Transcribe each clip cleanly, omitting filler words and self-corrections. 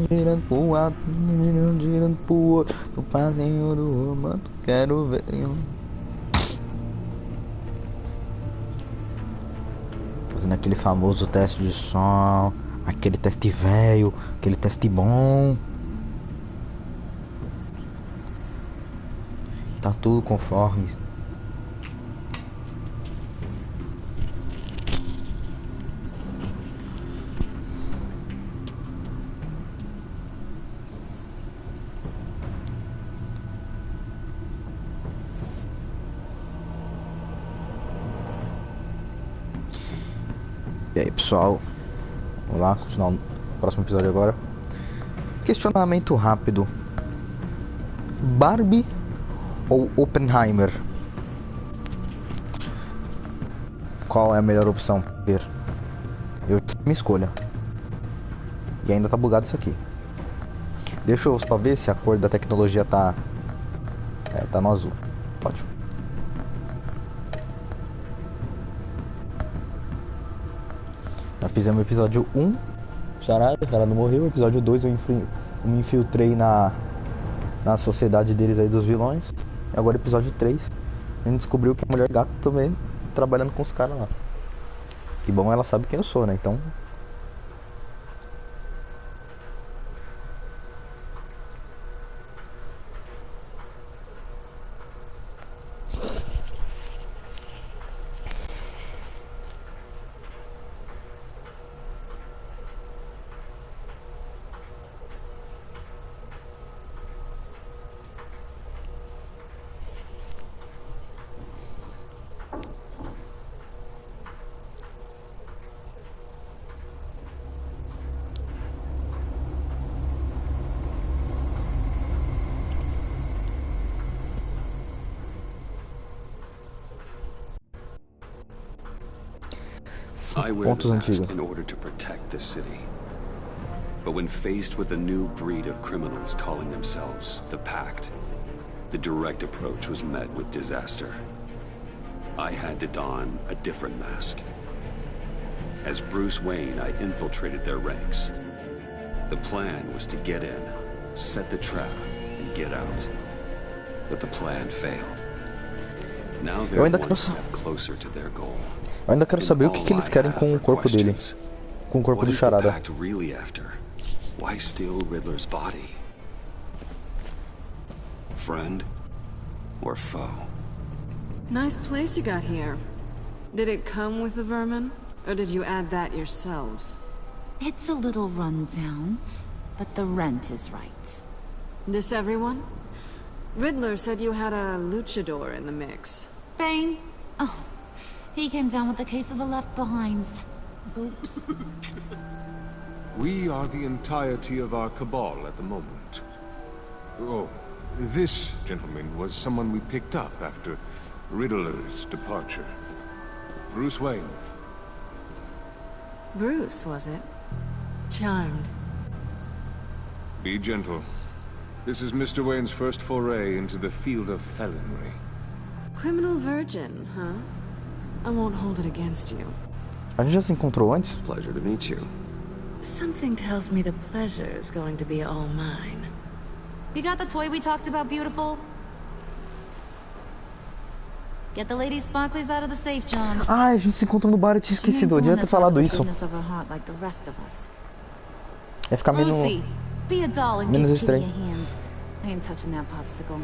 girando pro lado, girando pro outro, no passeio do romano, quero ver. Fazendo aquele famoso teste de som, aquele teste velho, aquele teste bom. Tá tudo conforme. E aí, pessoal, vamos lá, continuar o próximo episódio agora. Questionamento rápido: Barbie ou Oppenheimer? Qual é a melhor opção? Eu me escolha. E ainda tá bugado isso aqui. Deixa eu só ver se a cor da tecnologia tá tá no azul. Ótimo. Já fizemos o episódio 1, charada, o cara não morreu. Episódio 2 eu me infiltrei na sociedade deles aí dos vilões. E agora episódio 3, a gente descobriu que a mulher gato também trabalhando com os caras lá. Que bom, ela sabe quem eu sou, né? Então... I wear the mask in order to protect this city. But when faced with a new breed of criminals calling themselves the Pact, the direct approach was met with disaster. I had to don a different mask. As Bruce Wayne, I infiltrated their ranks. The plan was to get in, set the trap, and get out. But the plan failed. Now they're one step closer to their goal. Eu ainda quero saber o que eles querem com o corpo dele. Com o corpo do Charada. Why steal Riddler's body? Friend or foe? Nice place you got here. Did it come with the vermin? Or did you add that yourselves? It's a little rundown, but the rent is right. This everyone? Riddler said you had a luchador in the mix. Bane? Oh. He came down with a case of the left behinds. Oops. We are the entirety of our cabal at the moment. Oh, this gentleman was someone we picked up after Riddler's departure. Bruce Wayne. Bruce, was it? Charmed. Be gentle. This is Mr. Wayne's first foray into the field of felonry. Criminal virgin, huh? I won't hold it against you. A gente já se encontrou antes? Pleasure to meet you. Something tells me the pleasure is going to be all mine. You got the toy we talked about, beautiful? Get the lady's sparklies out of the safe, John. Ah, a gente se encontrou no bar, eu tinha esquecido. Eu devia ter falado isso. Ia ficar menos estranho. I ain't touching that popsicle.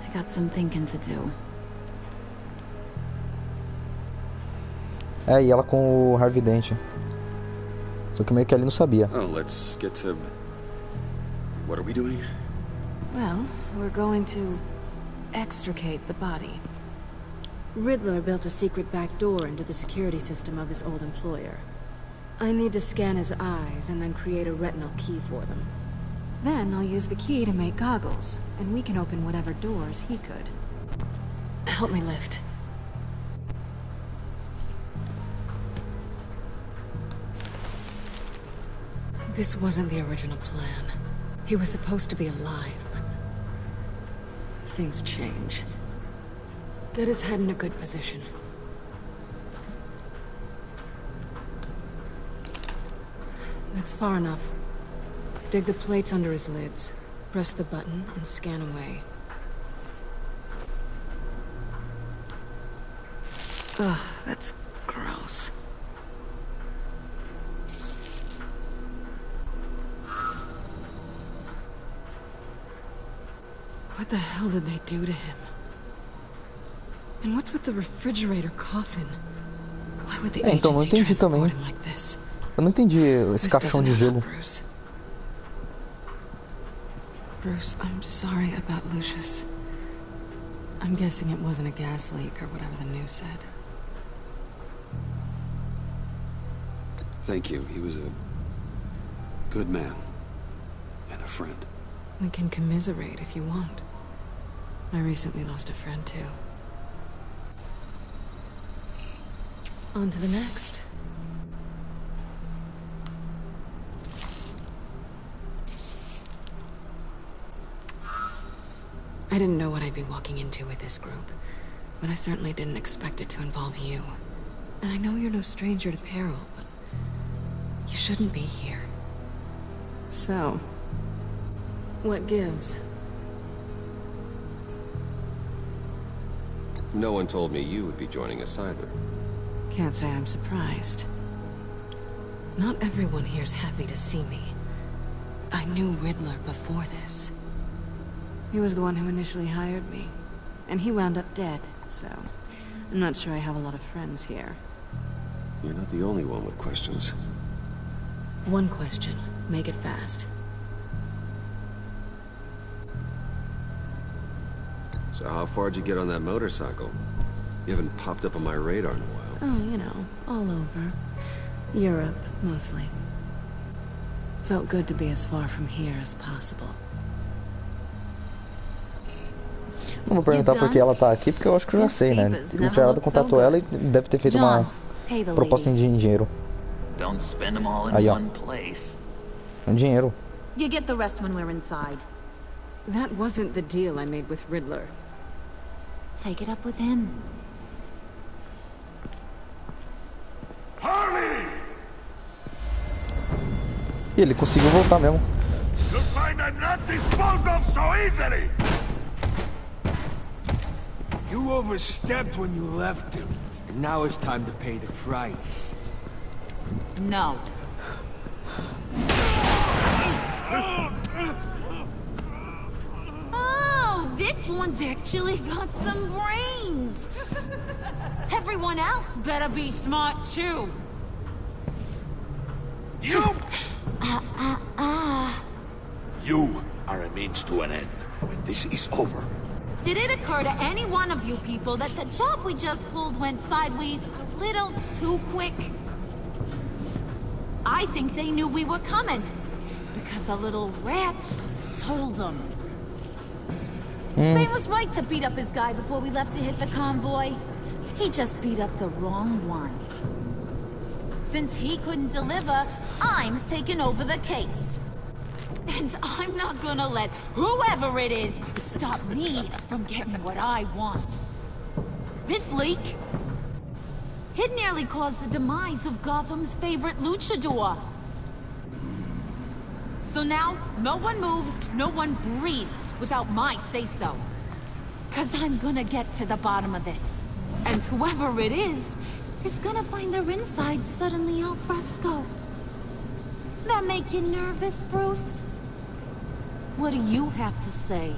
I got some thinking to do. É, e ela com o Harvey Dent. Só que meio que ele não sabia. Oh, let's get to... What are we doing? Well, we're going to extricate the body. Riddler built a secret back door into the security system of his old employer. I need to scan his eyes and then create a retinal key for them. Then I'll use the key to make goggles, and we can open whatever doors he could. Help me lift. This wasn't the original plan. He was supposed to be alive, but things change. Get his head in a good position. That's far enough. Dig the plates under his lids. Press the button and scan away. Ugh, that's gross. What the hell did they do to him? And what's with the refrigerator coffin? Why would the Então, não agency entendi também. transport him like this? Eu não entendi esse This caixão de doesn't gelo. help, Bruce. Bruce, I'm sorry about Lucius. I'm guessing it wasn't a gas leak or whatever the news said. Thank you. He was a good man and a friend. We can commiserate if you want. I recently lost a friend too. On to the next. I didn't know what I'd be walking into with this group, but I certainly didn't expect it to involve you. And I know you're no stranger to peril, but you shouldn't be here. So, what gives? No one told me you would be joining us either. Can't say I'm surprised. Not everyone here's happy to see me. I knew Riddler before this. He was the one who initially hired me, and he wound up dead, so I'm not sure I have a lot of friends here. You're not the only one with questions. One question. Make it fast. So how far'd you get on that motorcycle? You haven't popped up on my radar in a while. Oh, you know, all over. Europe, mostly. Felt good to be as far from here as possible. Não vou perguntar por que ela tá aqui, porque eu acho que eu já sei, né? O Infiltrado contatou ela e deve ter feito uma proposta de dinheiro. Aí, ó. Dinheiro. You get the rest when we're inside. That wasn't the deal I made with Riddler. Take it up with him. E ele conseguiu voltar mesmo. You find I'm not disposed of so easily. You overstepped when you left him, and now it's time to pay the price. No. Oh, this one's actually got some brains. Everyone else better be smart too. You! You are a means to an end. When this is over, Did it occur to any one of you people that the job we just pulled went sideways a little too quick? I think they knew we were coming, because a little rat told them. They was right to beat up his guy before we left to hit the convoy. He just beat up the wrong one. Since he couldn't deliver, I'm taking over the case. And I'm not gonna let whoever it is stop me from getting what I want. This leak, it nearly caused the demise of Gotham's favorite luchador. So now, no one moves, no one breathes without my say-so. 'Cause I'm gonna get to the bottom of this. And whoever it is gonna find their inside suddenly al fresco. That make you nervous, Bruce? What do you have to say?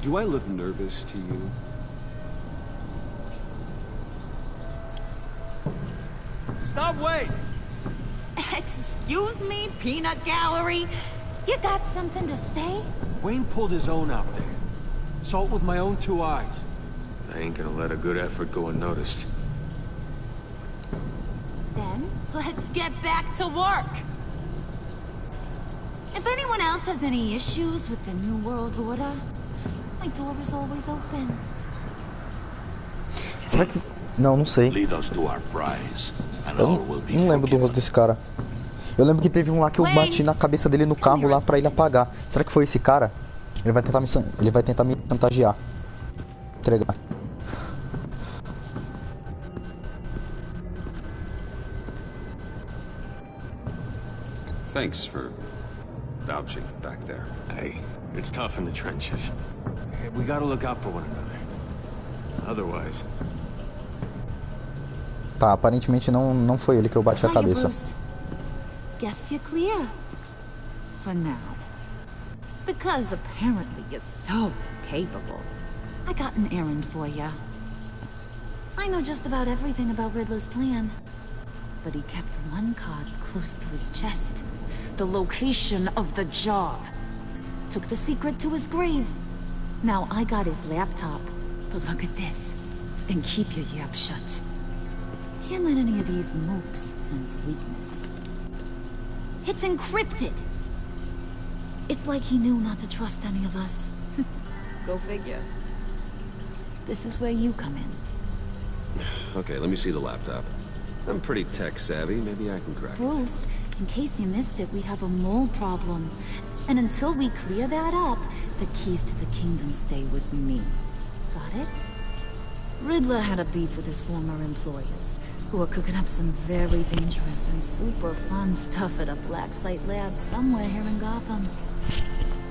Do I look nervous to you? Stop waiting! Excuse me, peanut gallery? You got something to say? Wayne pulled his own out there. Saw it with my own two eyes. I ain't gonna let a good effort go unnoticed. Then, let's get back to work. If anyone else has any issues with the New World Order, my door is always open. Será que... Não sei. lead us to our prize, and Eu all will be não lembro do rosto desse cara. Eu lembro que teve um lá que eu bati na cabeça dele no carro lá pra ele apagar. Será que foi esse cara? Ele vai tentar me chantagear. Entregar. Thanks for vouching back there. Hey, it's tough in the trenches. We gotta look out for one another. Otherwise... Tá, aparentemente não foi ele que eu bati a cabeça. Bruce. Guess you're clear. For now. Because apparently you're so capable. I got an errand for you. I know just about everything about Riddler's plan. But he kept one card close to his chest. The location of the job. Took the secret to his grave. Now I got his laptop. But look at this. And keep your yap shut. Can't let any of these mooks sense weakness. It's encrypted. It's like he knew not to trust any of us. Go figure. This is where you come in. Okay, let me see the laptop. I'm pretty tech savvy. Maybe I can crack it. Bruce, in case you missed it, we have a mole problem. And until we clear that up, the keys to the kingdom stay with me. Got it? Riddler had a beef with his former employers, who are cooking up some very dangerous and super fun stuff at a black site lab somewhere here in Gotham.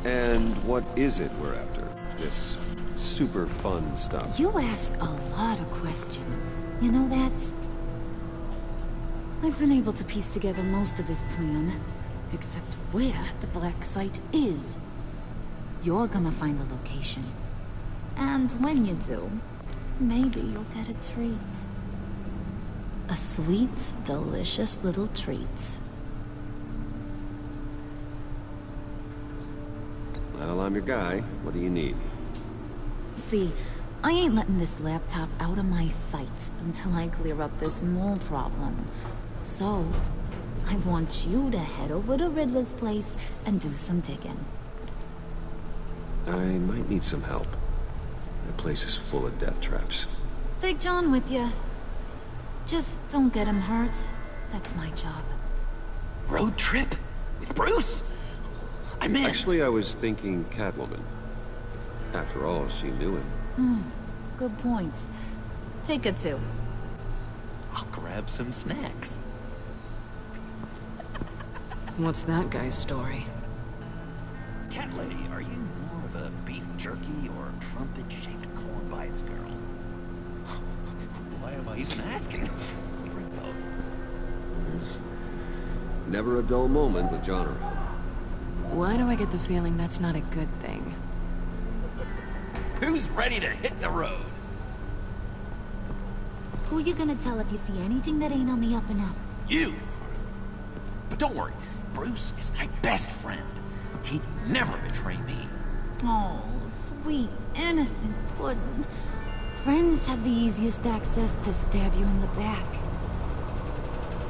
And what is it we're after? This super fun stuff. You ask a lot of questions. You know that? I've been able to piece together most of his plan, except where the black site is. You're gonna find the location. And when you do, maybe you'll get a treat. A sweet, delicious little treat. Well, I'm your guy. What do you need? See, I ain't letting this laptop out of my sight until I clear up this mole problem. So, I want you to head over to Riddler's place and do some digging. I might need some help. That place is full of death traps. Take John with you. Just don't get him hurt. That's my job. Road trip? With Bruce? I'm in. Actually, I was thinking Catwoman. After all, she knew him. Good points. Take her too. I'll grab some snacks. What's that guy's story? Cat lady, are you more of a beef jerky or trumpet-shaped corn bites girl? Why am I even asking? We bring both. There's never a dull moment with John around. Why do I get the feeling that's not a good thing? Who's ready to hit the road? Who you gonna tell if you see anything that ain't on the up and up? You! But don't worry, Bruce is my best friend. He'd never betray me. Oh, sweet, innocent puddin'. Friends have the easiest access to stab you in the back.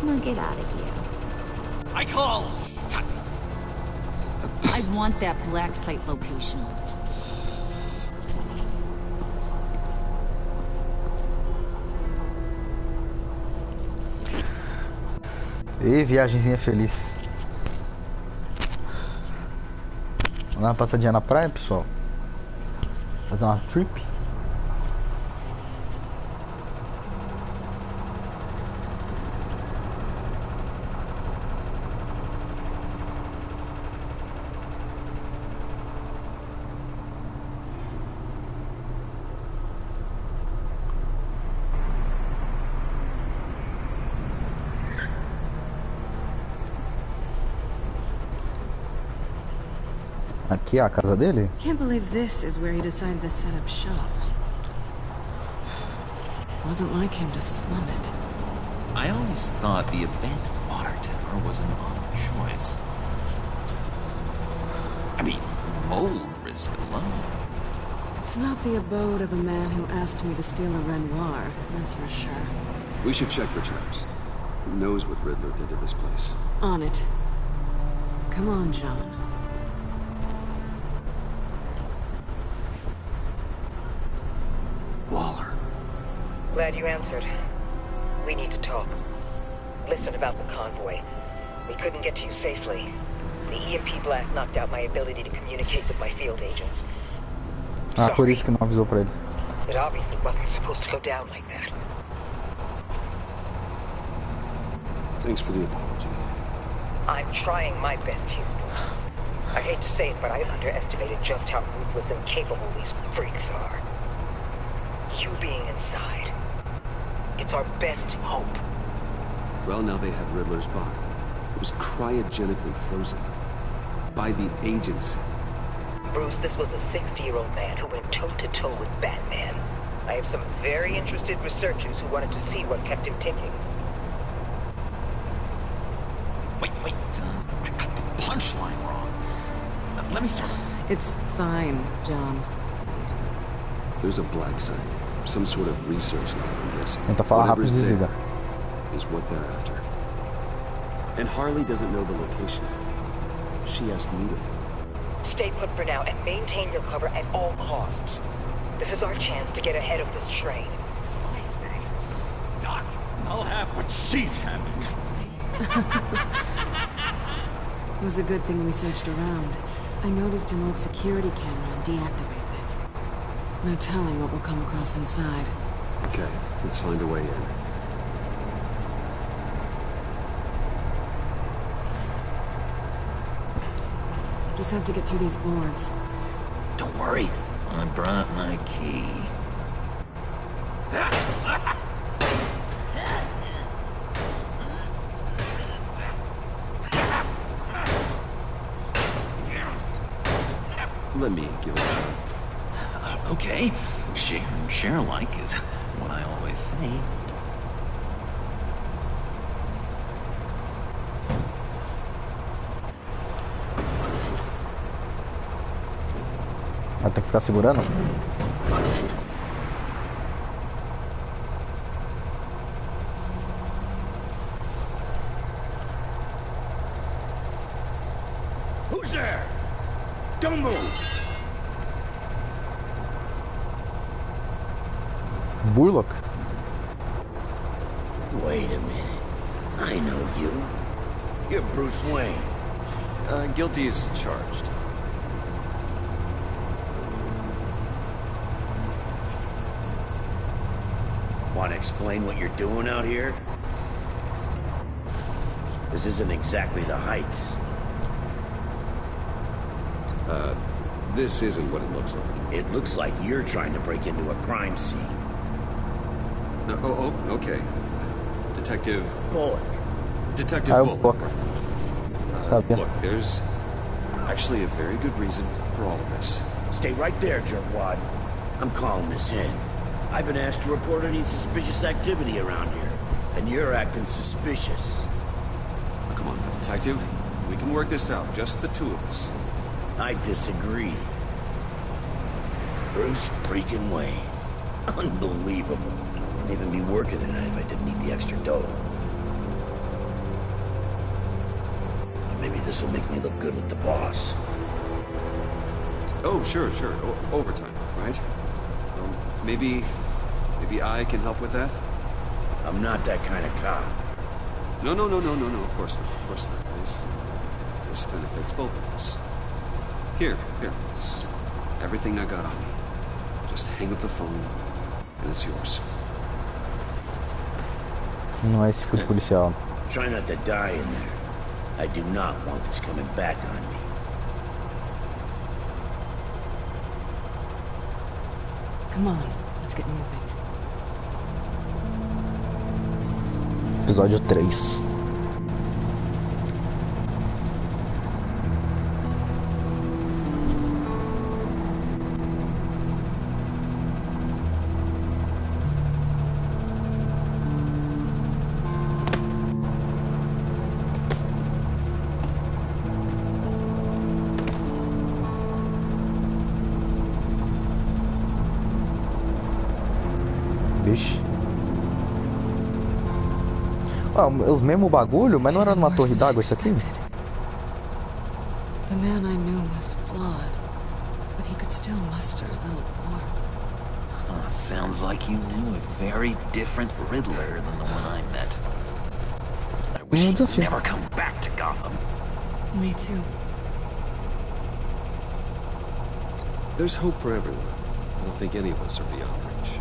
Now get out of here. I call! I want that black site location. E viagemzinha feliz. Vamos dar uma passadinha na praia, pessoal. Fazer uma trip. Aqui é a casa dele? Can't believe this is where he decided to set up shop. Wasn't like him to slum it. I always thought the abandoned water tower was an odd choice. I mean, old risk alone. It's not the abode of a man who asked me to steal a Renoir, that's for sure. We should check for traps. Who knows what Riddler did to this place? On it. Come on, John. Waller. Glad you answered. We need to talk. Listen about the convoy. We couldn't get to you safely. The EMP blast knocked out my ability to communicate with my field agents. Ah, por isso que não avisou pra eles. It obviously wasn't supposed to go down like that. Thanks for the apology. I'm trying my best here, Bruce. I hate to say it, but I underestimated just how ruthless and capable these freaks are. You being inside, it's our best hope. Well, now they have Riddler's body. It was cryogenically frozen. By the agency. Bruce, this was a 60-year-old man who went toe-to-toe with Batman. I have some very interested researchers who wanted to see what kept him ticking. Wait, I got the punchline wrong. Let me start. It's fine, John. There's a black site. Some sort of research lab, I'm guessing. Tenta falar rápido e desliga. Is what they're after. And Harley doesn't know the location. She asked me to find it. Stay put for now and maintain your cover at all costs. This is our chance to get ahead of this train. So I say, Doc, I'll have what she's having. It was a good thing we searched around. I noticed an old security camera and deactivated it. No telling what we'll come across inside. Okay, let's find a way in. Just have to get through these boards. Don't worry, I brought my key. Let me give it a shot. Okay, share alike is what I always say. Vai ter que ficar segurando? Who's there? Don't move! Burlock? Wait a minute. I know you. You're Bruce Wayne. Guilty as charged. Want to explain what you're doing out here? This isn't exactly the Heights. This isn't what it looks like. It looks like you're trying to break into a crime scene. Okay. Detective... Bullock. Detective Bullock. Look, there's actually a very good reason for all of this. Stay right there, jerkwad. I'm calling this in. I've been asked to report any suspicious activity around here, and you're acting suspicious. Oh, come on, Detective. We can work this out, just the two of us. I disagree. Bruce freaking Wayne. Unbelievable. I'd even be working tonight if I didn't need the extra dough. But maybe this will make me look good with the boss. Oh, sure. Overtime, right? Maybe I can help with that? I'm not that kind of cop. No, of course not. This benefits both of us. Here, it's everything I got on me. Just hang up the phone, and it's yours. Não é esse tipo de policial. Try not to die in there. I do not want this coming back on me. Come on, let's get moving. Episódio 3. Vixe. Os mesmos bagulho, mas não era numa torre d'água isso aqui? The man I knew was flawed, but he could still muster a little warmth. Sounds like you knew a very different Riddler than the one I met. I wish he'd never come back to Gotham. Me too. There's hope for everyone. I don't think any of us are beyond reach.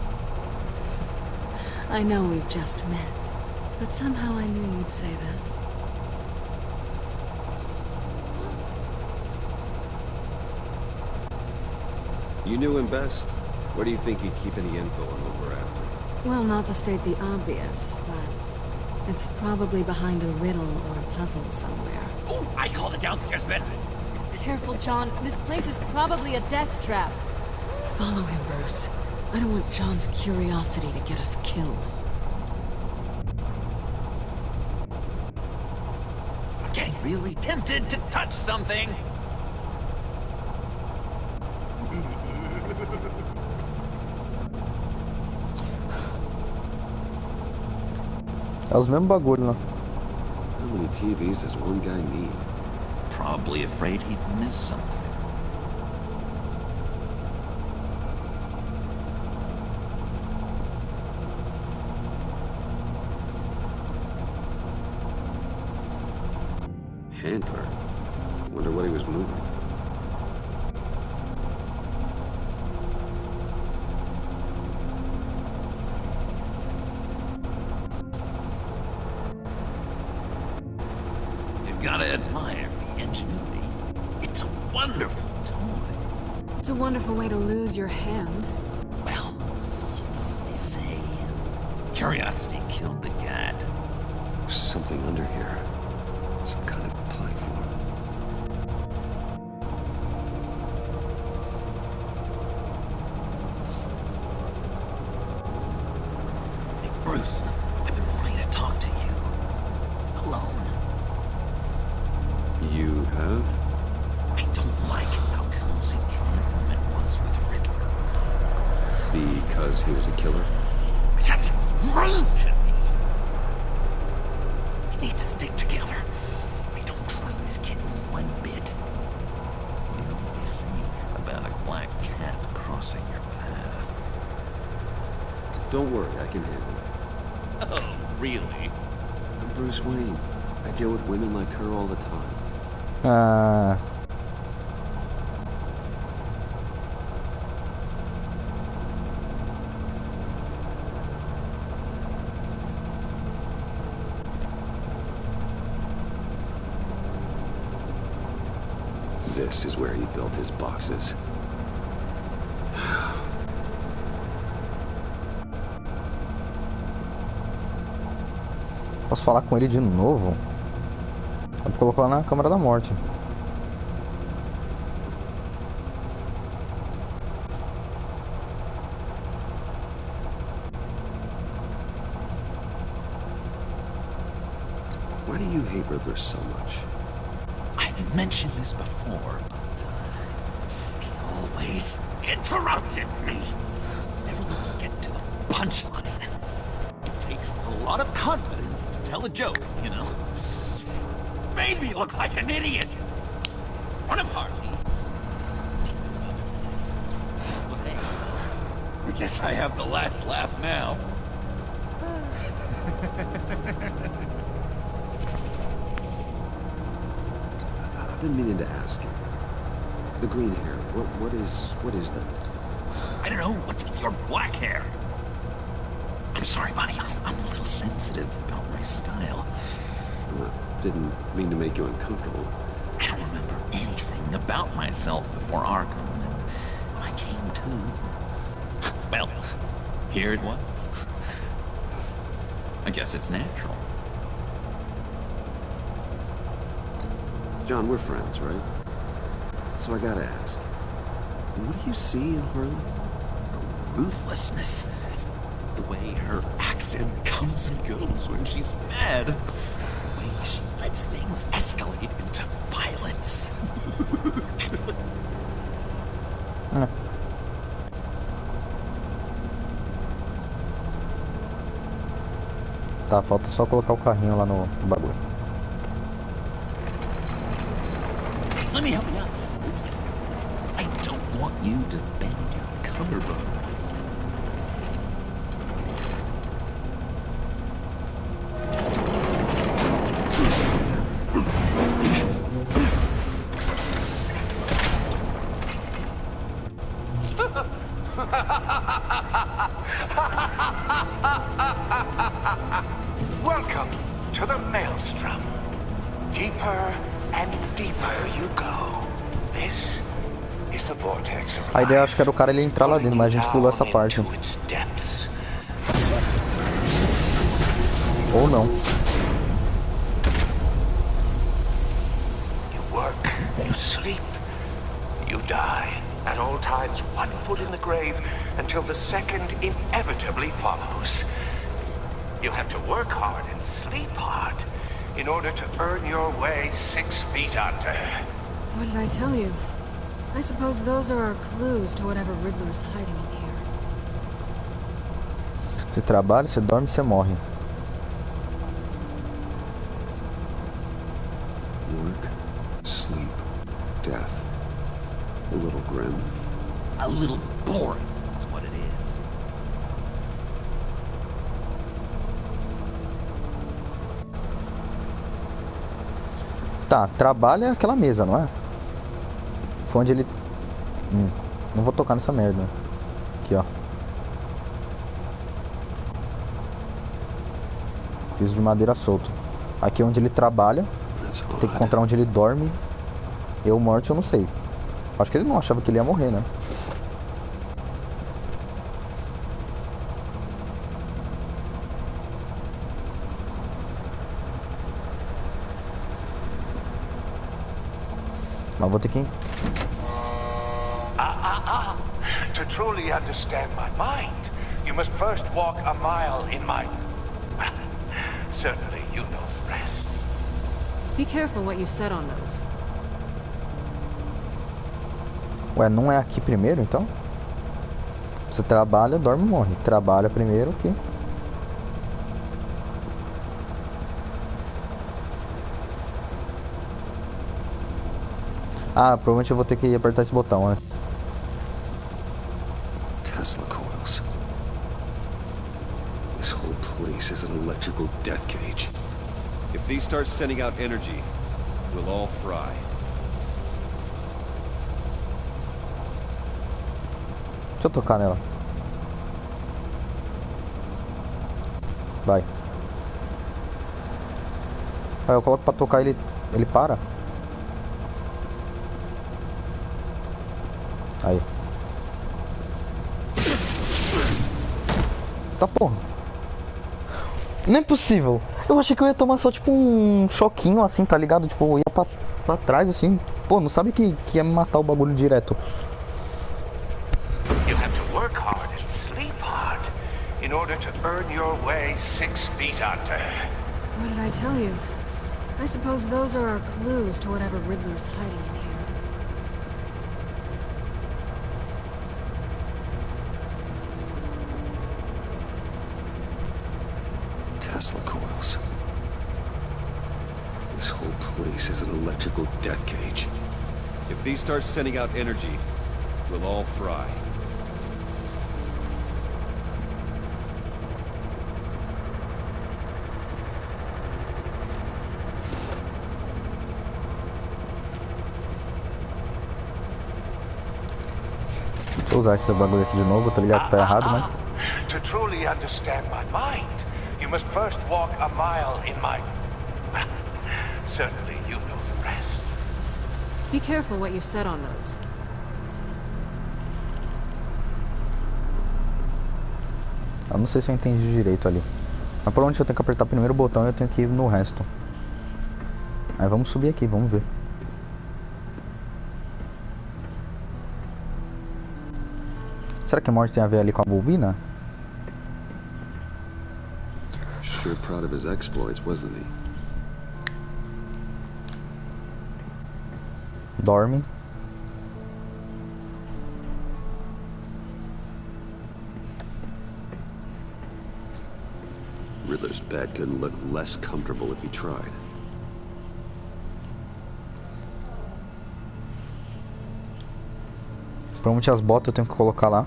I know we've just met, but somehow I knew you'd say that. You knew him best. Where do you think he'd keep any info on what we're after? Well, not to state the obvious, but it's probably behind a riddle or a puzzle somewhere. Oh, I call the downstairs bedroom. Careful, John. This place is probably a death trap. Follow him, Bruce. I don't want John's curiosity to get us killed. I'm getting really tempted to touch something. É os mesmos bagulho, né? How many TVs does one guy need? Probably afraid he'd miss something. Handler. Wonder what he was moving. You've gotta admire the ingenuity. It's a wonderful toy. It's a wonderful way to lose your hand. Well, you know what they say. Curiosity killed the cat. There's something under here. Some kind of platform. Hey, Bruce, I've been wanting to talk to you. Alone. You have? I don't like how cozy Catwoman was with Riddler. Because he was a killer? That's rude to me. We need to stick together. I don't trust this kid one bit. You know what they say about a black cat crossing your path? Don't worry, I can handle it. Oh, really? I'm Bruce Wayne. I deal with women like her all the time. This is where he built his boxes. Posso falar com ele de novo? Dá pra colocar na Câmara da Morte. Why do you hate Riddler so much? I've mentioned this before, but he always interrupted me. Never let me get to the punchline. It takes a lot of confidence to tell a joke, you know? Made me look like an idiot in front of Harley. Well, hey, I guess I have the last laugh now. I've been meaning to ask you. The green hair, what is that? I don't know what's with your black hair. I'm sorry, buddy. I'm a little sensitive about my style. Didn't mean to make you uncomfortable. I don't remember anything about myself before Arkham, and when I came to, well, here it was. I guess it's natural. John, we're friends, right? So I gotta ask, what do you see in Harley? Ruthlessness. The way her accent comes and goes when she's mad. The way she lets things escalate into violence. Tá, falta só colocar o carrinho lá no bagulho. Let me help you out, Bruce. I don't want you to bend your collarbone. Welcome to the Maelstrom. Deeper and deeper you go. This A ideia acho que era o cara ele entrar lá dentro, mas a gente pulou essa parte. Ou não. You work, you sleep, you die. At all times, one foot in the grave until the second inevitably follows. You have to work hard and sleep hard in order to earn your way 6 feet under. What did I tell you? I suppose those are our clues to whatever Riddler is hiding in here. Você trabalha, você dorme, você morre. Work, sleep, death. A little grim. A little boring, that's what it is. Tá, trabalha aquela mesa, não é? Foi onde ele... não vou tocar nessa merda. Aqui, ó. Piso de madeira solto. Aqui é onde ele trabalha. Tem que encontrar onde ele dorme. Eu morto, eu não sei. Acho que ele não achava que ele ia morrer, né? Mas vou ter que... To truly understand my mind, you must first walk a mile in my... Certainly you know the rest. Be careful what you said on those. Ué, não é aqui primeiro, então? Você trabalha, dorme e morre. Trabalha primeiro aqui. Ah, provavelmente eu vou ter que apertar esse botão, né? Tesla coils. This whole place is an electrical death cage. If these start sending out energy, we'll all fry. Deixa eu tocar nela. Vai. Aí eu coloco pra tocar ele para. Aí. Tá porra. Não é possível. Eu achei que eu ia tomar só tipo um choquinho assim, tá ligado? Tipo, eu ia pra trás assim. Pô, não sabe que ia me matar o bagulho direto. You have to work hard and sleep hard in order to earn your way 6 feet under. What did I tell you? I suppose those are our clues to whatever Riddler is hiding in here. Tesla coils. This whole place is an electrical death cage. If these start sending out energy, we'll all fry. Deixa eu usar esse bagulho aqui de novo, tá ligado que tá errado, mas... To truly understand my mind, you must first walk a mile in my... Certainly you know the rest. Be careful what you said on those. Eu não sei se eu entendi direito ali. Mas provavelmente eu tenho que apertar primeiro o botão e eu tenho que ir no resto. Aí vamos subir aqui, vamos ver. Será que a morte tem a ver ali com a bobina? Sure proud of his exploits, wasn't he? Dorme. Riddler's bed couldn't look less comfortable if he tried. Provavelmente as botas eu tenho que colocar lá.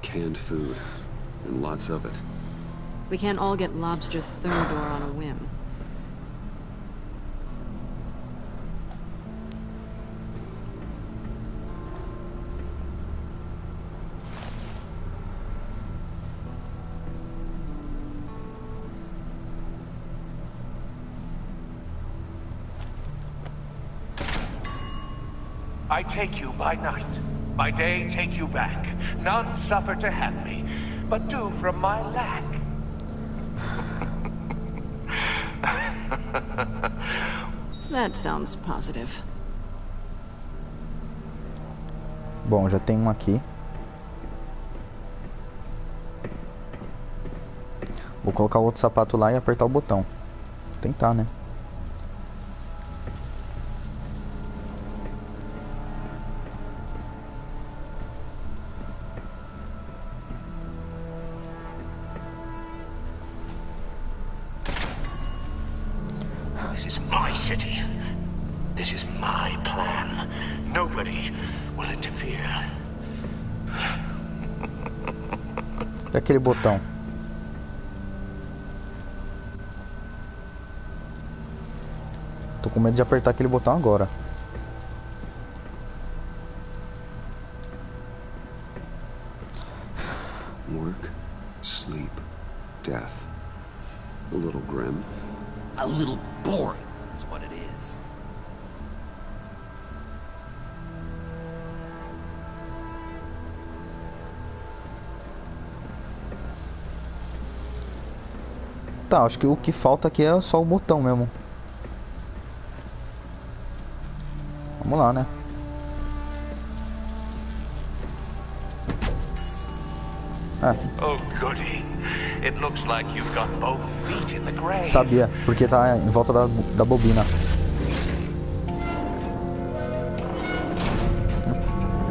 Canned food, and lots of it. We can't all get lobster thermidor on a whim. I take you by night. By day, take you back. None suffer to have me, but do from my lack. That sounds positive. Bom, já tem um aqui. Vou colocar o outro sapato lá e apertar o botão. Vou tentar, né? This is my city. This is my plan. Nobody will interfere. E aquele botão? Tô com medo de apertar aquele botão agora. Work, sleep, death. A little grim. A little boring is what it is. Tá, acho que o que falta aqui é só o botão mesmo. Vamos lá, né? Oh, goody. It looks like you've got both feet in the grave. Sabia, porque tá em volta da bobina.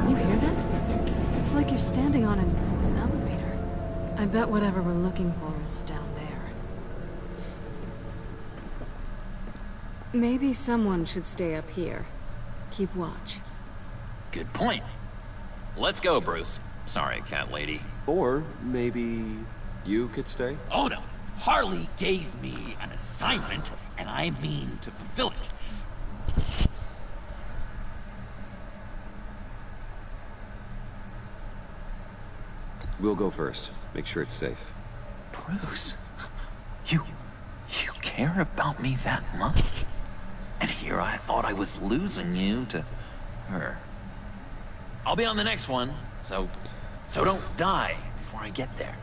You hear that? It's like you're standing on an elevator. I bet whatever we're looking for is down there. Maybe someone should stay up here. Keep watch. Good point. Let's go, Bruce. Sorry, cat lady. Or maybe you could stay? Oh no. Harley gave me an assignment, and I mean to fulfill it. We'll go first. Make sure it's safe. Bruce, you care about me that much? And here I thought I was losing you to her. I'll be on the next one, so don't die before I get there.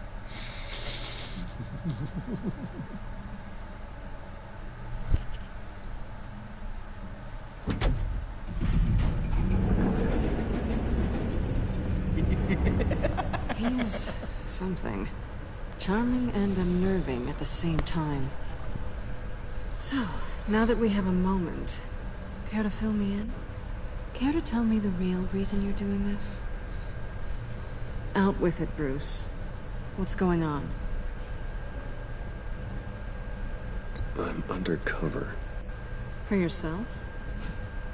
He's something. Charming and unnerving at the same time. So, now that we have a moment, care to fill me in? Care to tell me the real reason you're doing this? Out with it, Bruce. What's going on? I'm undercover. For yourself?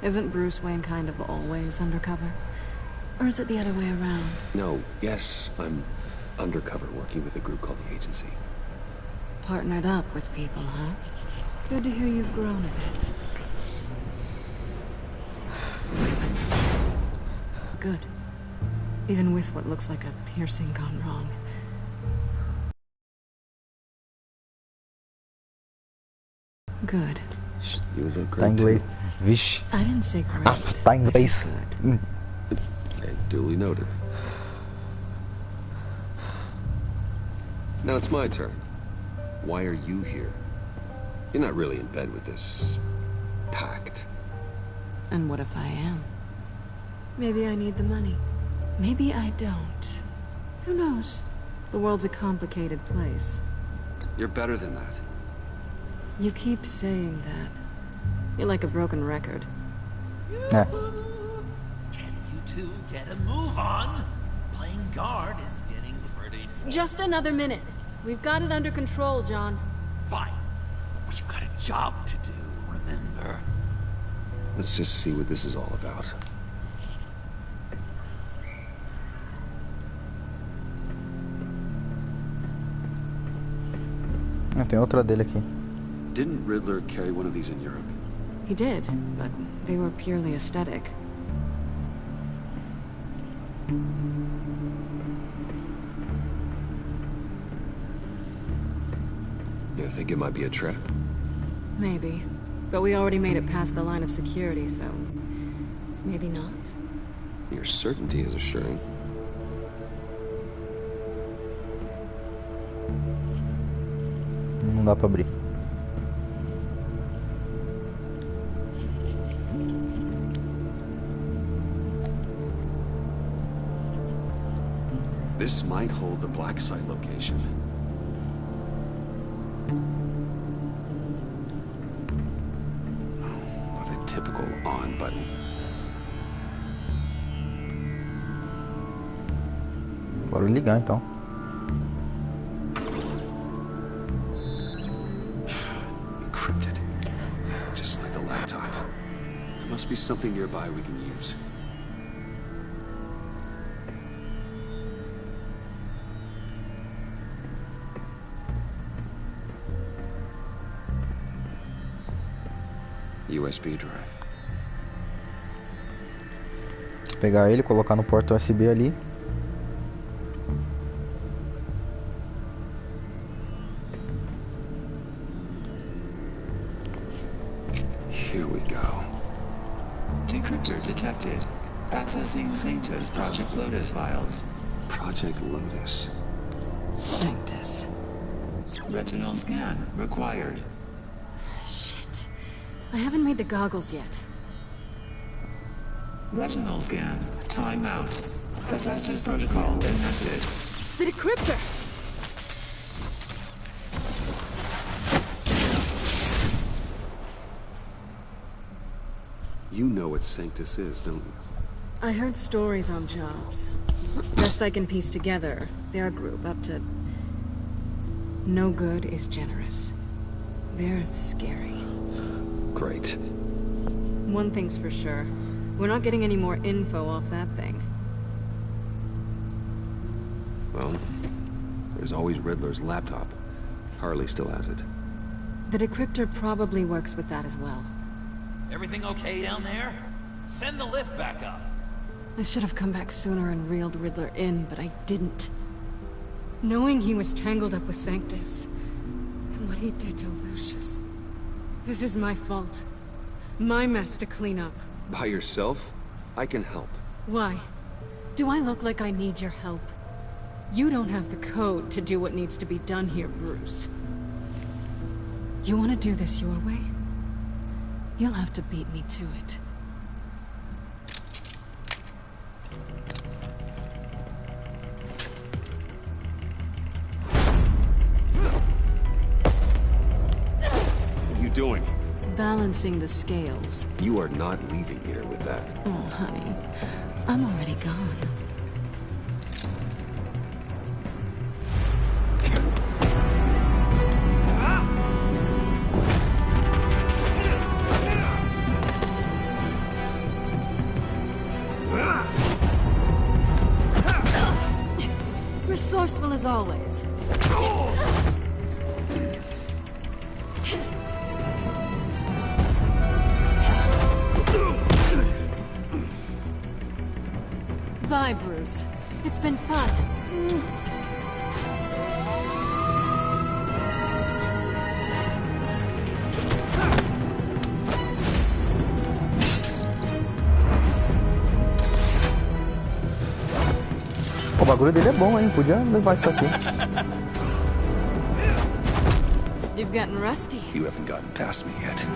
Isn't Bruce Wayne kind of always undercover? Or is it the other way around? No, yes, I'm undercover working with a group called the Agency. Partnered up with people, huh? Good to hear you've grown a bit. Good. Even with what looks like a piercing gone wrong. Good. You look Tá great em inglês. too. Vixe. I didn't say great. Tá em I said inglês. good. Okay, duly noted. Now it's my turn. Why are you here? You're not really in bed with this pact. And what if I am? Maybe I need the money. Maybe I don't. Who knows? The world's a complicated place. You're better than that. You keep saying that. You're like a broken record. É. Can you two get a move on? Playing guard is getting pretty... Just another minute. We've got it under control, John. Fine. We've got a job to do, remember? Let's just see what this is all about. Tem outra dele aqui. Didn't Riddler carry one of these in Europe? He did, but they were purely aesthetic. You think it might be a trap? Maybe. But we already made it past the line of security, so... maybe not. Your certainty is assuring. Não dá pra abrir. This might hold the black site location. Oh, not a typical on button. Bora ligar então. Encrypted. Just like the laptop. There must be something nearby we can use. USB drive. Pegar ele, colocar no porta USB ali. Here we go. Decryptor detected. Accessing Sanctus Project Lotus files. Project Lotus. Sanctus. Retinal scan required. Shit. I haven't made the goggles yet. Retinal scan. Timeout. Hephaestus protocol enacted. The decryptor! You know what Sanctus is, don't you? I heard stories on jobs. Best I can piece together, their group up to... No good is generous. They're scary. Great. One thing's for sure. We're not getting any more info off that thing. Well, there's always Riddler's laptop. Harley still has it. The decryptor probably works with that as well. Everything okay down there? Send the lift back up. I should have come back sooner and reeled Riddler in, but I didn't. Knowing he was tangled up with Sanctus, and what he did to Lucius. This is my fault. My mess to clean up. By yourself? I can help. Why? Do I look like I need your help? You don't have the code to do what needs to be done here, Bruce. You want to do this your way? You'll have to beat me to it. What are you doing? Balancing the scales. You are not leaving here with that. Oh, honey. I'm already gone. Resourceful as always. Bye, Bruce. It's been fun. O bagulho dele é bom, hein? Podia levar isso aqui. You've gotten rusty. You haven't gotten past me yet.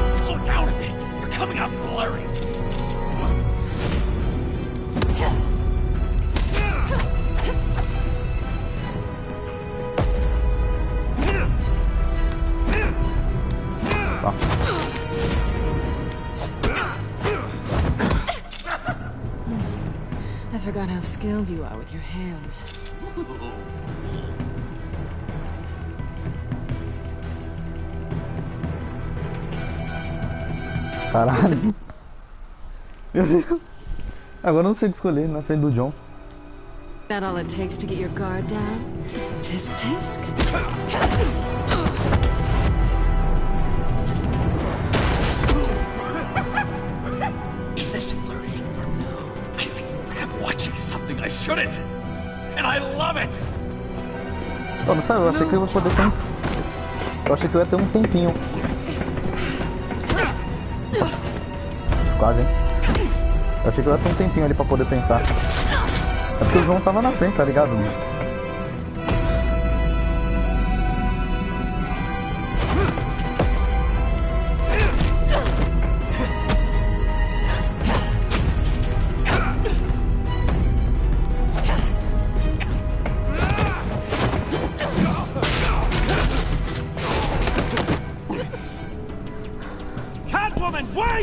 Slow down a bit. You're coming out blurry. I forgot how skilled you are with your hands. Caralho. Meu Deus. Agora eu não sei o que escolher na frente do John. That all it takes to get your guard down? Tisk tisk. Is this flirting or no? I feel like I'm watching something I shouldn't. And I love it. Eu não sei, eu achei que eu ia poder ter um... Eu achei que eu ia ter um tempinho Quase, hein? Eu achei que eu ia ter um tempinho ali pra poder pensar. É porque o João tava na frente, tá ligado?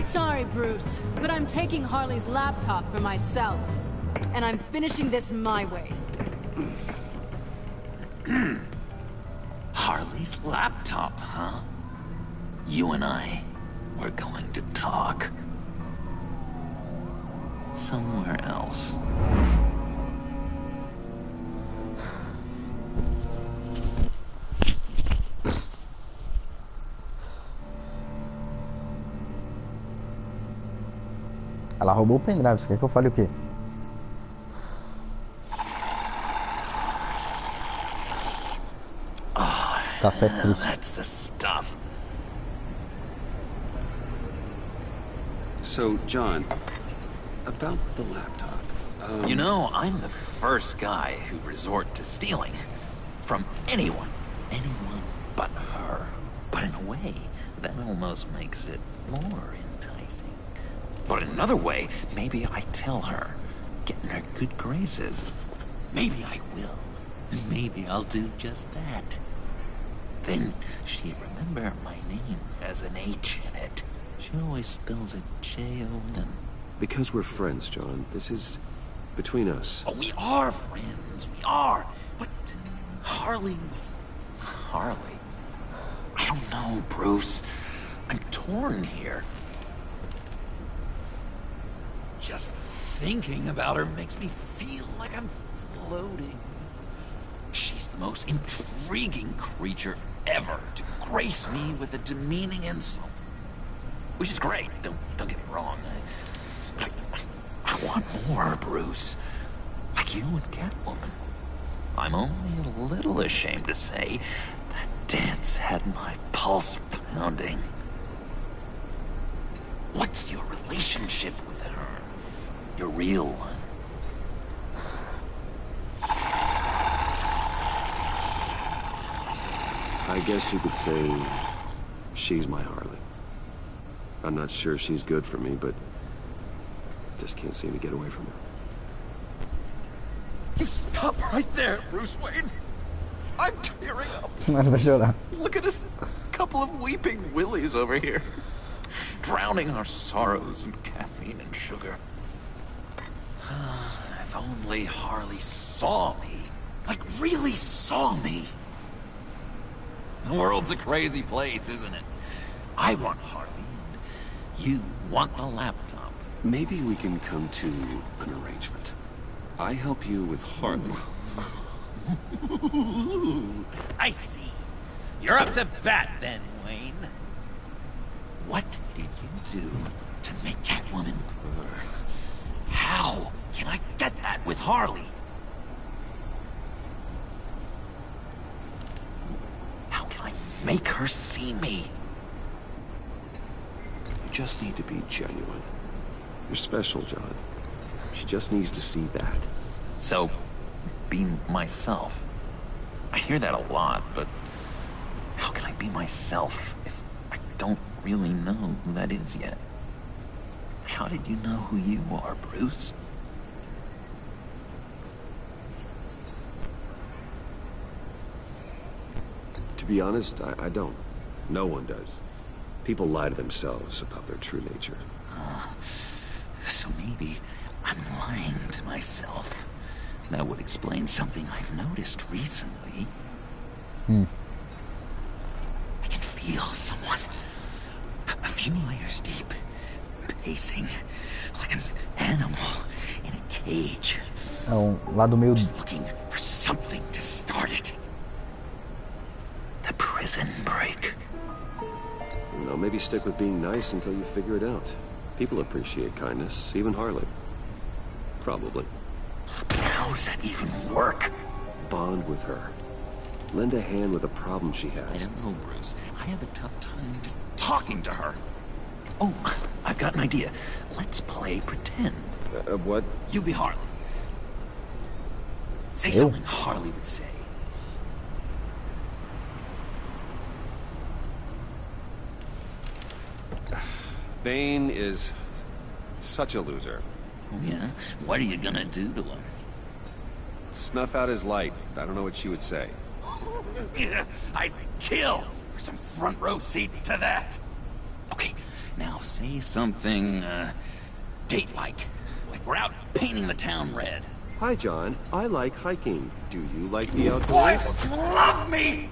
Sorry, Bruce, but I'm taking Harley's laptop for myself. And I'm finishing this my way. Harley's laptop, huh? You and I, we're going to talk. Somewhere else. Ela roubou o pendrive, você quer que eu fale o quê? Café triste. That's the stuff. So, John, about the laptop. You know, I'm the first guy who resort to stealing. From anyone. Anyone but her. But in a way, that almost makes it more enticing. But in another way, maybe I tell her, get in her good graces. Maybe I will. Maybe I'll do just that. Then she'd remember my name has an H in it. She always spells it J-O-N. Because we're friends, John. This is between us. Oh, we are friends. We are. But Harley's... Harley? I don't know, Bruce. I'm torn here. Just thinking about her makes me feel like I'm floating. She's the most intriguing creature ever to grace me with a demeaning insult. Which is great, don't get me wrong. I want more, Bruce. Like you and Catwoman. I'm only a little ashamed to say that dance had my pulse pounding. What's your relationship with her? Your real one? I guess you could say she's my Harley. I'm not sure she's good for me, but just can't seem to get away from her. You stop right there, Bruce Wayne. I'm tearing up. Look at us, a couple of weeping willies over here. Drowning our sorrows in caffeine and sugar. If only Harley saw me. Like, really saw me. The world's a crazy place, isn't it? I want Harley, and you want the laptop. Maybe we can come to an arrangement. I help you with Harley. I see. You're up to bat then, Wayne. What did you do to make Catwoman purr? How can I get that with Harley? How can I make her see me? You just need to be genuine. You're special, John. She just needs to see that. So, be myself. I hear that a lot, but how can I be myself if I don't really know who that is yet? How did you know who you are, Bruce? To be honest, I don't. No one does. People lie to themselves about their true nature. So maybe I'm lying to myself. That would explain something I've noticed recently. I can feel someone a few layers deep, pacing like an animal in a cage. Lado meio... Just looking for something to start it. The prison break. You know, maybe stick with being nice until you figure it out. People appreciate kindness, even Harley. Probably. How does that even work? Bond with her. Lend a hand with a problem she has. I don't know, Bruce. I have a tough time just talking to her. Oh, I've got an idea. Let's play pretend. What? You be Harley. Say something Harley would say. Bane is such a loser. Oh, yeah? What are you gonna do to him? Snuff out his light. I don't know what she would say. I'd kill for some front row seats to that. Okay, now say something, date-like. Like we're out painting the town red. Hi, John. I like hiking. Do you like the outdoors? Boy, you love me!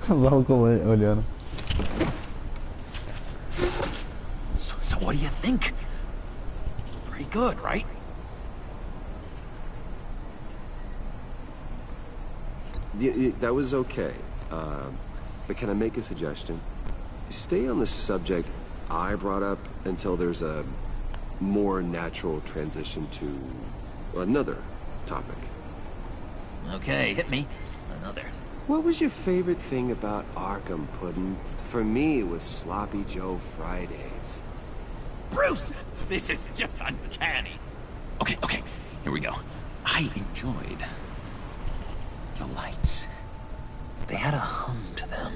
Vamos olhando. So what do you think? Pretty good, right? That was okay. But can I make a suggestion? Stay on the subject I brought up until there's a more natural transition to another topic. Okay, hit me. Another. What was your favorite thing about Arkham, Puddin'? For me, it was Sloppy Joe Fridays. Bruce! This is just uncanny. Okay, here we go. I enjoyed the lights. They had a hum to them.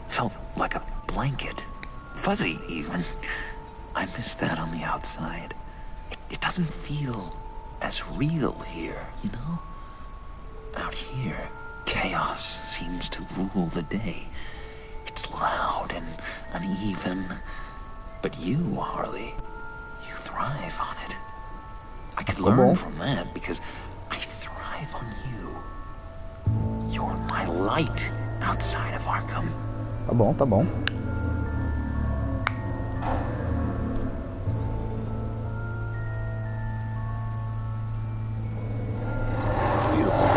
Felt like a blanket. Fuzzy, even. I miss that on the outside. It doesn't feel as real here, you know? Out here, chaos seems to rule the day. It's loud and uneven. But you, Harley, you thrive on it. I could learn from that because I thrive on you. You're my light outside of Arkham. Tá bom, tá bom. It's beautiful.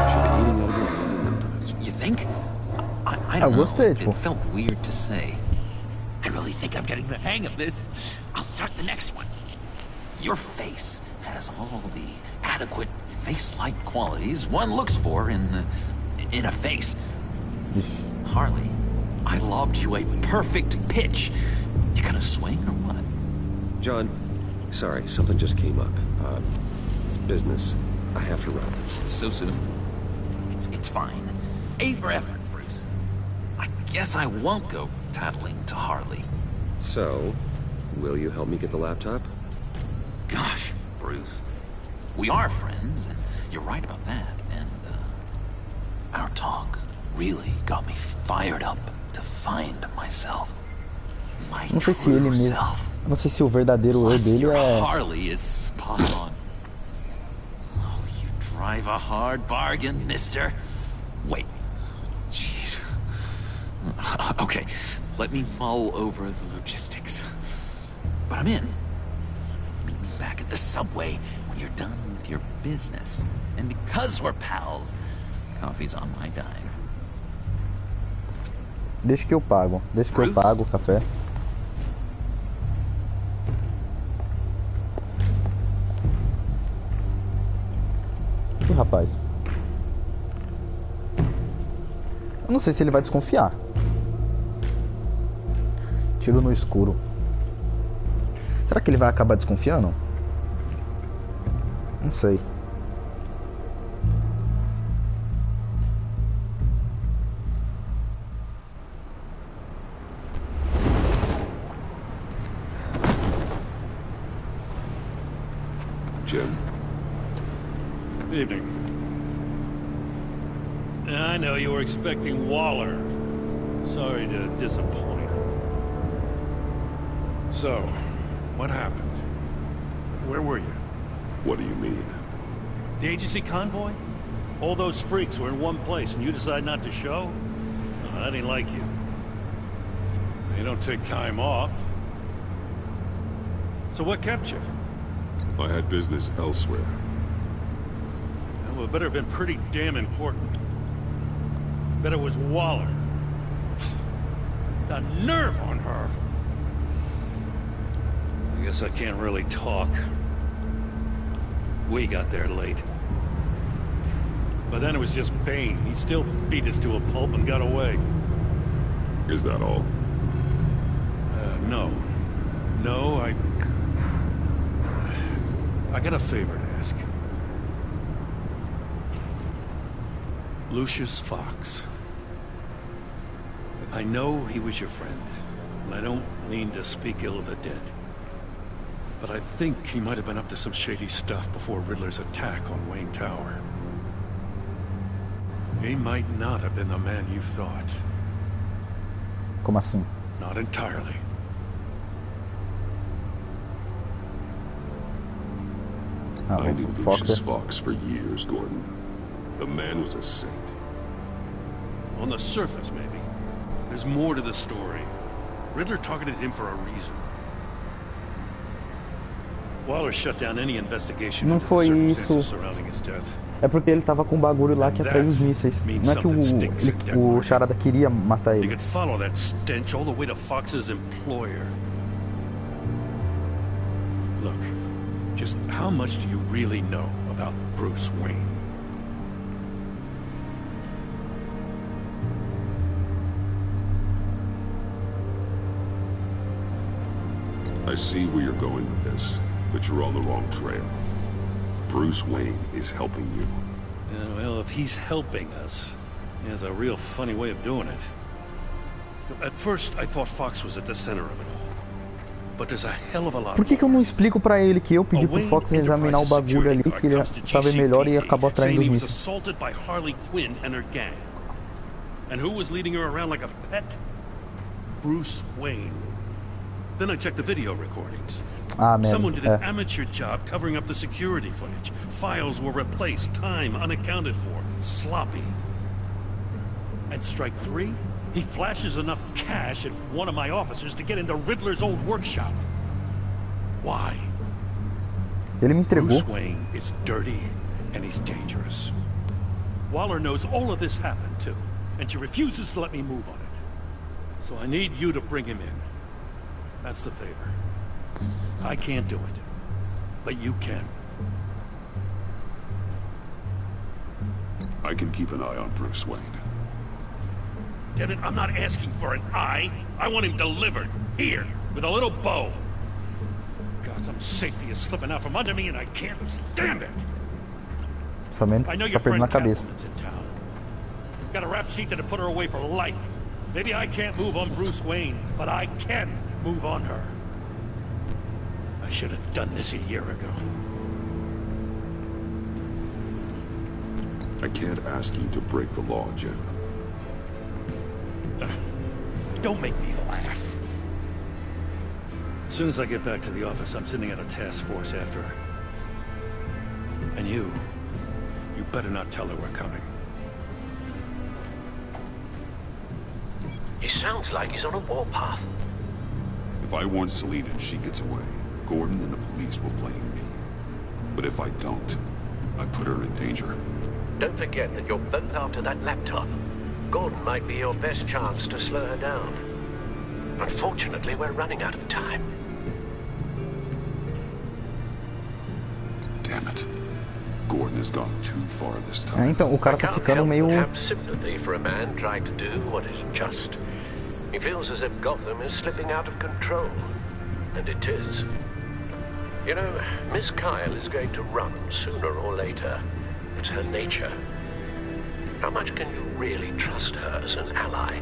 Should be eating out of your hand in no time. You think? I don't know. Gostei, It felt weird to say. I really think I'm getting the hang of this. I'll start the next one. Your face has all the adequate face-like qualities one looks for in a face. Harley, I lobbed you a perfect pitch. You gonna swing or what? John, sorry, something just came up. It's business. I have to run. So soon? It's fine. A for effort, Bruce. I guess I won't go tattling to Harley. So, will you help me get the laptop? Gosh, Bruce. We are friends, and you're right about that. And, our talk really got me fired up to find myself. My Não sei se ele mesmo. Não sei se o verdadeiro eu dele é. Harley is spot on. Oh, you drive a hard bargain, mister. Wait. Jeez. Okay, let me mull over the logistics. But I'm in. Meet me back at the subway when you're done with your business. And because we're pals, coffee's on my dime. Deixa que eu pago. Deixa que eu pago o café. Ih, rapaz. Eu não sei se ele vai desconfiar. Tiro no escuro. Será que ele vai acabar desconfiando? Não sei. Jim. Evening. I know you were expecting Waller. Sorry to disappoint. So, what happened? Where were you? What do you mean? The agency convoy? All those freaks were in one place and you decide not to show? Oh, that ain't like you. You don't take time off. So what kept you? I had business elsewhere. Well, it better have been pretty damn important. Bet it was Waller. The nerve on her! I guess I can't really talk. We got there late. But then it was just Bane. He still beat us to a pulp and got away. Is that all? No. No, I got a favor to ask. Lucius Fox. I know he was your friend, and I don't mean to speak ill of the dead. But I think he might have been up to some shady stuff before Riddler's attack on Wayne Tower. He might not have been the man you thought. Como assim? Not entirely. I knew Lucius Fox for years, Gordon. The man was a saint. On the surface, maybe. There's more to the story. Riddler targeted him for a reason. Waller shut down any investigation Não into the foi circumstances isso. surrounding his death. É porque ele tava com um bagulho lá que atraiu os mísseis. Não é que o Charada queria matar You ele. could follow that stench all the way to Fox's employer. Look, just how much do you really know about Bruce Wayne? I see where you're going with this, but you're on the wrong trail. Bruce Wayne is helping you. Well, if he's helping us, he has a real funny way of doing it. At first, I thought Fox was at the center of it all. But there's a hell of a lot. Por que eu não explico pra ele que eu pedi pro Fox examinar o bagulho ali, que ele sabe melhor e acabou atraindo os mísseis? Assaulted by Harley Quinn and her gang. And who was leading her around like a pet? Bruce Wayne. Then I checked the video recordings. Someone did an amateur job covering up the security footage. Files were replaced, time unaccounted for, sloppy. At strike 3, he flashes enough cash at one of my officers to get into Riddler's old workshop. Why? Ele me entregou. Bruce Wayne is dirty and he's dangerous. Waller knows all of this happened too, and she refuses to let me move on it. So I need you to bring him in. That's the favor. I can't do it, but you can. I can keep an eye on Bruce Wayne. Damn it, I'm not asking for an eye. I want him delivered, here, with a little bow. Gotham safety is slipping out from under me and I can't stand it. I know your friend Catwoman's in town. Got a rap sheet that'd put her away for life. Maybe I can't move on Bruce Wayne, but I can move on her. I should have done this a year ago. I can't ask you to break the law, Jim. Don't make me laugh. As soon as I get back to the office, I'm sending out a task force after her. And you better not tell her we're coming. He sounds like he's on a warpath. If I warn Selina and she gets away, Gordon and the police will blame me. But if I don't, I put her in danger. Don't forget that you're both after that laptop. Gordon might be your best chance to slow her down. Unfortunately, we're running out of time. Damn it. Gordon has gone too far this time. Então, o cara tá ficando meio... have sympathy for a man trying to do what is just. He feels as if Gotham is slipping out of control. And it is. You know, Miss Kyle is going to run sooner or later. It's her nature. How much can you really trust her as an ally?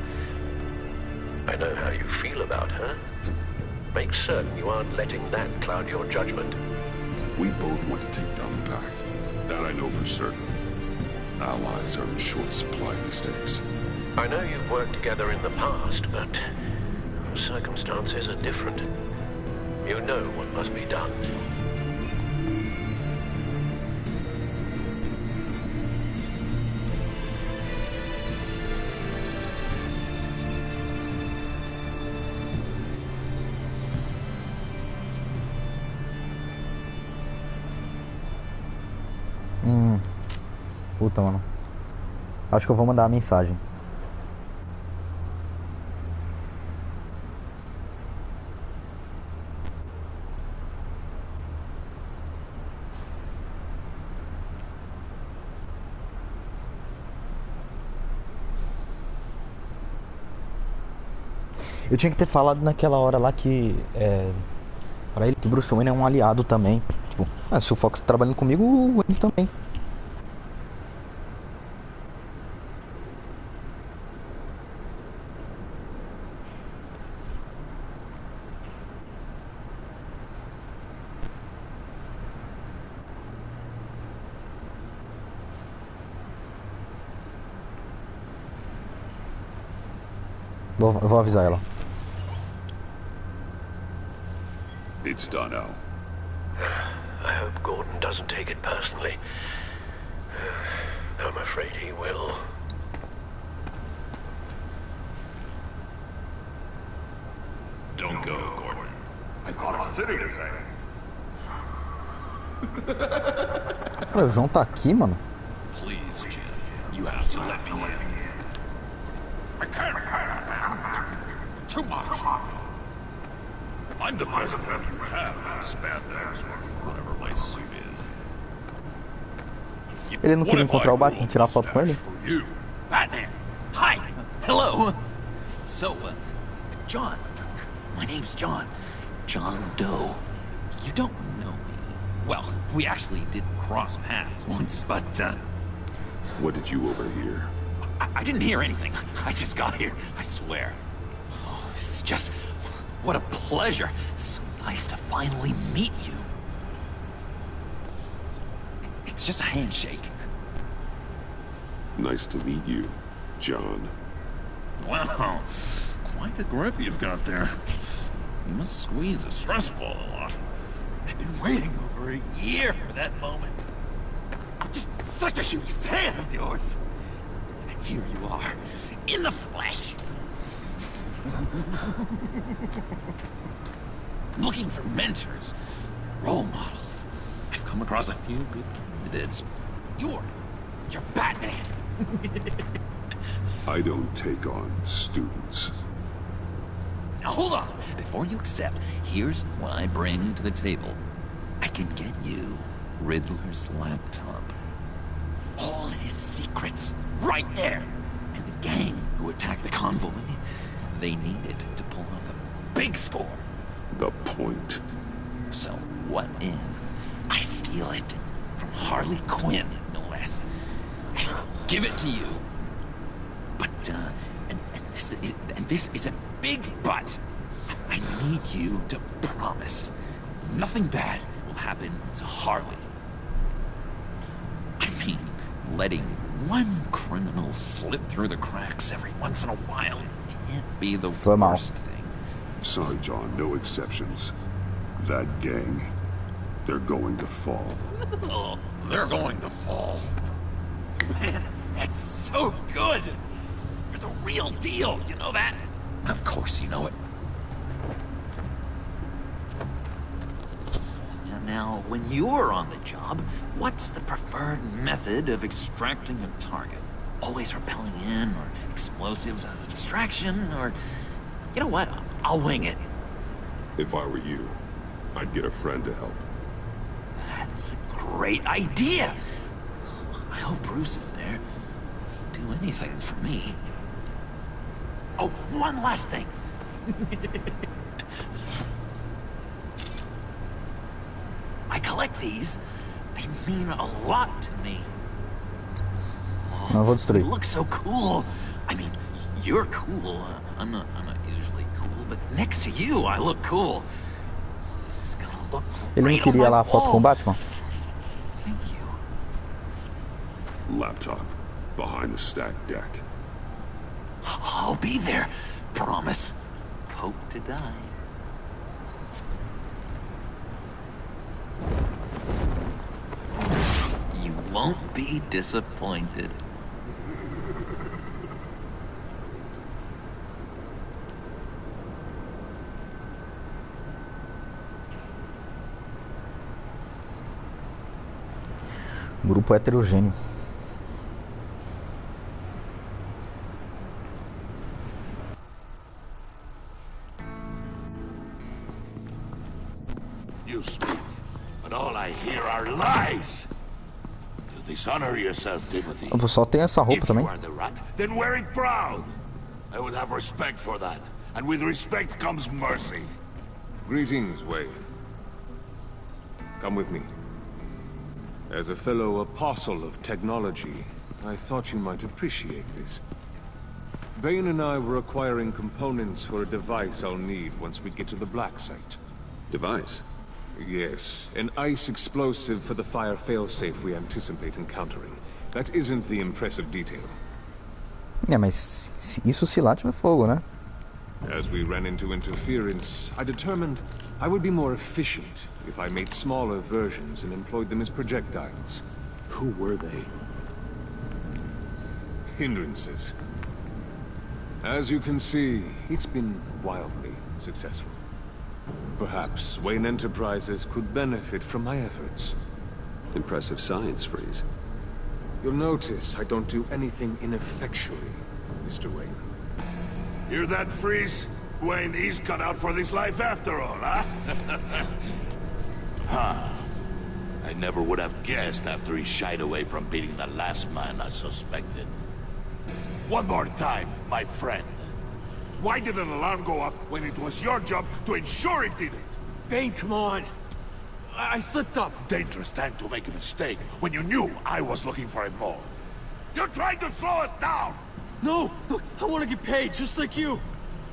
I know how you feel about her. Make certain you aren't letting that cloud your judgment. We both want to take down the Pact. That I know for certain. Allies are in short supply these days. I know you've worked together in the past, but circumstances are different. You know what must be done. Puta, mano. Acho que eu vou mandar a mensagem. Eu tinha que ter falado naquela hora lá que pra ele que o Bruce Wayne é um aliado também. Tipo, se o Fox tá trabalhando comigo, o Wayne também. Eu vou avisar ela. It's done, Al. I hope Gordon doesn't take it personally. I'm afraid he will. Don't go, Gordon. I've got a city to save. Cara, o João tá aqui, mano. Please, Jim. You have to let me in. I can't. Too much. I'm the best friend you have in spandex or whatever my suit is. Ele não queria encontrar o Batman e tirar foto com ele? Batman! Hi! Hello! So, John. My name's John. John Doe. You don't know me. Well, we actually did cross paths once, but, What did you overhear? I didn't hear anything. I just got here, I swear. Oh, it's just... what a pleasure. So nice to finally meet you. It's just a handshake. Nice to meet you, John. Wow. Quite a grip you've got there. You must squeeze a stress ball a lot. I've been waiting over a year for that moment. I'm just such a huge fan of yours. And here you are, in the flesh. Looking for mentors, role models. I've come across a few good candidates. You're Batman. I don't take on students. Now hold on. Before you accept, here's what I bring to the table. I can get you Riddler's laptop. All his secrets, right there. And the gang who attacked the convoy, they needed to pull off a big score. The point. So what if I steal it from Harley Quinn, no less, and give it to you? But, and this is a big but. I need you to promise nothing bad will happen to Harley. I mean, letting one criminal slip through the cracks every once in a while can't be the worst thing. Sorry, John, no exceptions. That gang, they're going to fall. Oh, they're going to fall. Man, that's so good! You're the real deal, you know that? Of course you know it. Now, when you're on the job, what's the preferred method of extracting a target? Always rappelling in, or explosives as a distraction, or... You know what? I'll wing it. If I were you, I'd get a friend to help. That's a great idea! I hope Bruce is there. Do anything for me. Oh, one last thing. I collect these. They mean a lot to me. Não vou destruir. You look so cool. I mean, you're cool. I'm not usually cool, but next to you, I look cool. This is gonna look Ele não queria lá a foto com o Batman? Thank you. Laptop behind the stacked deck. I'll be there. Promise. Hope to die. You won't be disappointed. Grupo heterogêneo. You speak, but all I hear are lies. You dishonor yourself, Timothy. O pessoal tem essa roupa If também. you are the rat, then wear it proud. I will have respect for that. and with respect comes mercy. Greetings, Wayne. Come with me. As a fellow apostle of technology, I thought you might appreciate this. Bane and I were acquiring components for a device I'll need once we get to the Black Site. Device? Yes, an ice explosive for the fire failsafe we anticipate encountering. That isn't the impressive detail. É, mas isso se lá tiver fogo, né? As we ran into interference, I determined I would be more efficient if I made smaller versions and employed them as projectiles. Who were they? Hindrances. As you can see, it's been wildly successful. Perhaps Wayne Enterprises could benefit from my efforts. Impressive science, Freeze. You'll notice I don't do anything ineffectually, Mr. Wayne. Hear that, Freeze? Wayne, he's cut out for this life after all, huh? Huh. I never would have guessed after he shied away from beating the last man I suspected. One more time, my friend. Why did an alarm go off when it was your job to ensure it didn't? Bane, come on. I slipped up. Dangerous time to make a mistake when you knew I was looking for him more. You're trying to slow us down! No! Look, I want to get paid, just like you.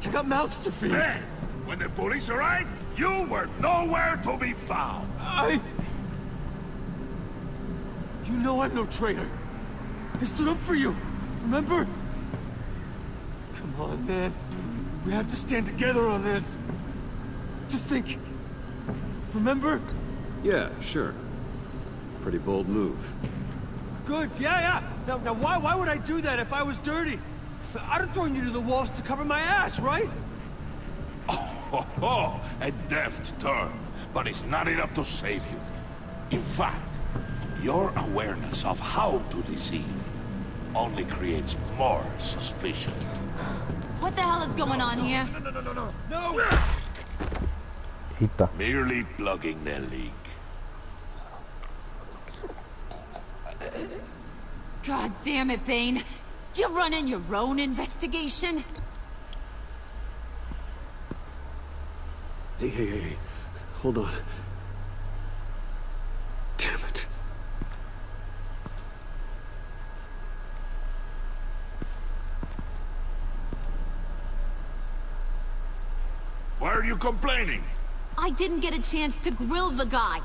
I got mouths to feed. Then, when the police arrived, you were nowhere to be found. You know I'm no traitor. I stood up for you, remember? Come on, man. We have to stand together on this. Just think. Remember? Yeah, sure. Pretty bold move. Good, yeah. Now why would I do that if I was dirty? I'd have thrown you to the walls to cover my ass, right? Oh, a deft turn, but it's not enough to save you. In fact, your awareness of how to deceive only creates more suspicion. What the hell is going on here? No! Eita. Merely plugging the leak. God damn it, Bane. You're running your own investigation? Hey. Hold on. Damn it. Why are you complaining? I didn't get a chance to grill the guy.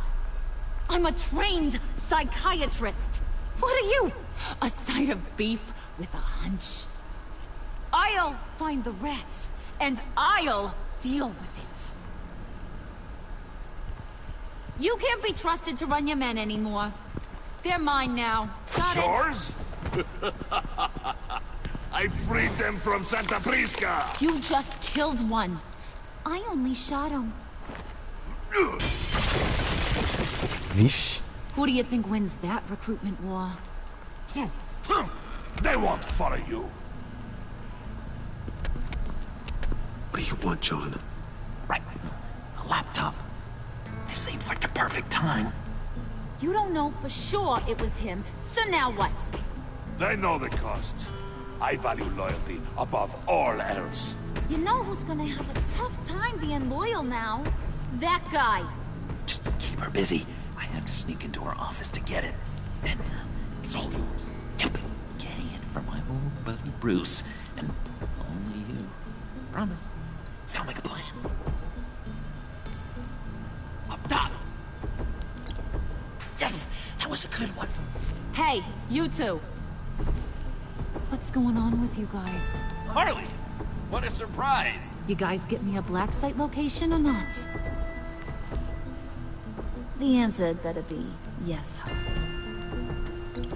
I'm a trained psychiatrist. What are you? A side of beef with a hunch? I'll find the rats, and I'll deal with it. You can't be trusted to run your men anymore. They're mine now. Got it? Yours? I freed them from Santa Prisca! You just killed one. I only shot him. Vixe. Who do you think wins that recruitment war? They won't follow you. What do you want, John? Right. A laptop. This seems like the perfect time. You don't know for sure it was him, so now what? They know the cost. I value loyalty above all else. You know who's gonna have a tough time being loyal now? That guy. Just keep her busy. I have to sneak into her office to get it. And it's all yours. Yep. Getting it for my old buddy Bruce. And only you. Promise. Sound like a plan? Up top! Yes! That was a good one. Hey, you two. What's going on with you guys? Harley! What a surprise! You guys get me a black site location or not? The answer had better be yes, Harley.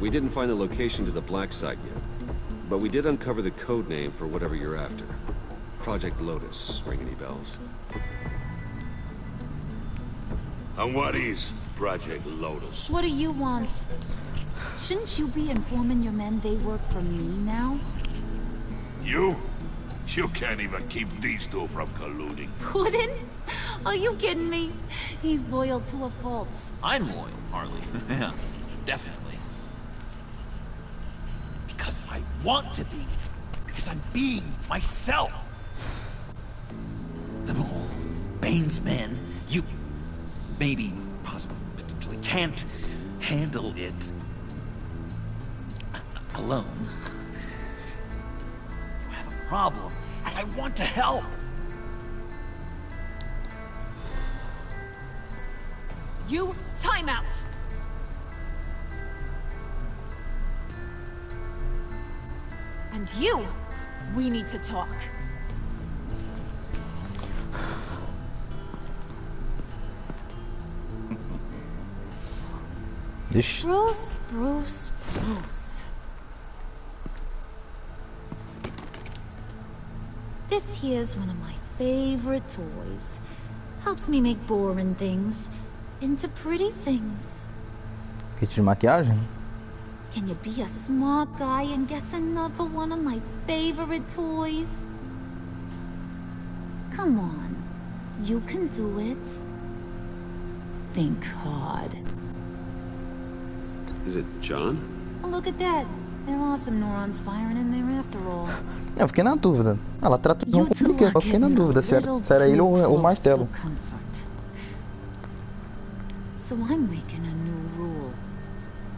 We didn't find the location to the black site yet, but we did uncover the code name for whatever you're after. Project Lotus. Ring any bells? And what is Project Lotus? What do you want? Shouldn't you be informing your men they work for me now? You? You can't even keep these two from colluding. Puddin'? Are you kidding me? He's loyal to a fault. I'm loyal, Harley. Yeah, definitely. Because I want to be. Because I'm being myself. them all. Bane's men, you maybe, possibly, potentially can't handle it alone. I have a problem, and I want to help. You, time out! And you, we need to talk. Bruce. This here's one of my favorite toys. Helps me make boring things into pretty things. Kit de maquiagem? Can you be a smart guy and guess another one of my favorite toys? Come on, you can do it. Think hard. Is it John? Oh, look at that. There are some neurons firing in there after all. Eu fiquei na dúvida. Ela trata de um compliquei. Eu fiquei na dúvida se era ele ou o martelo. So I'm making a new rule.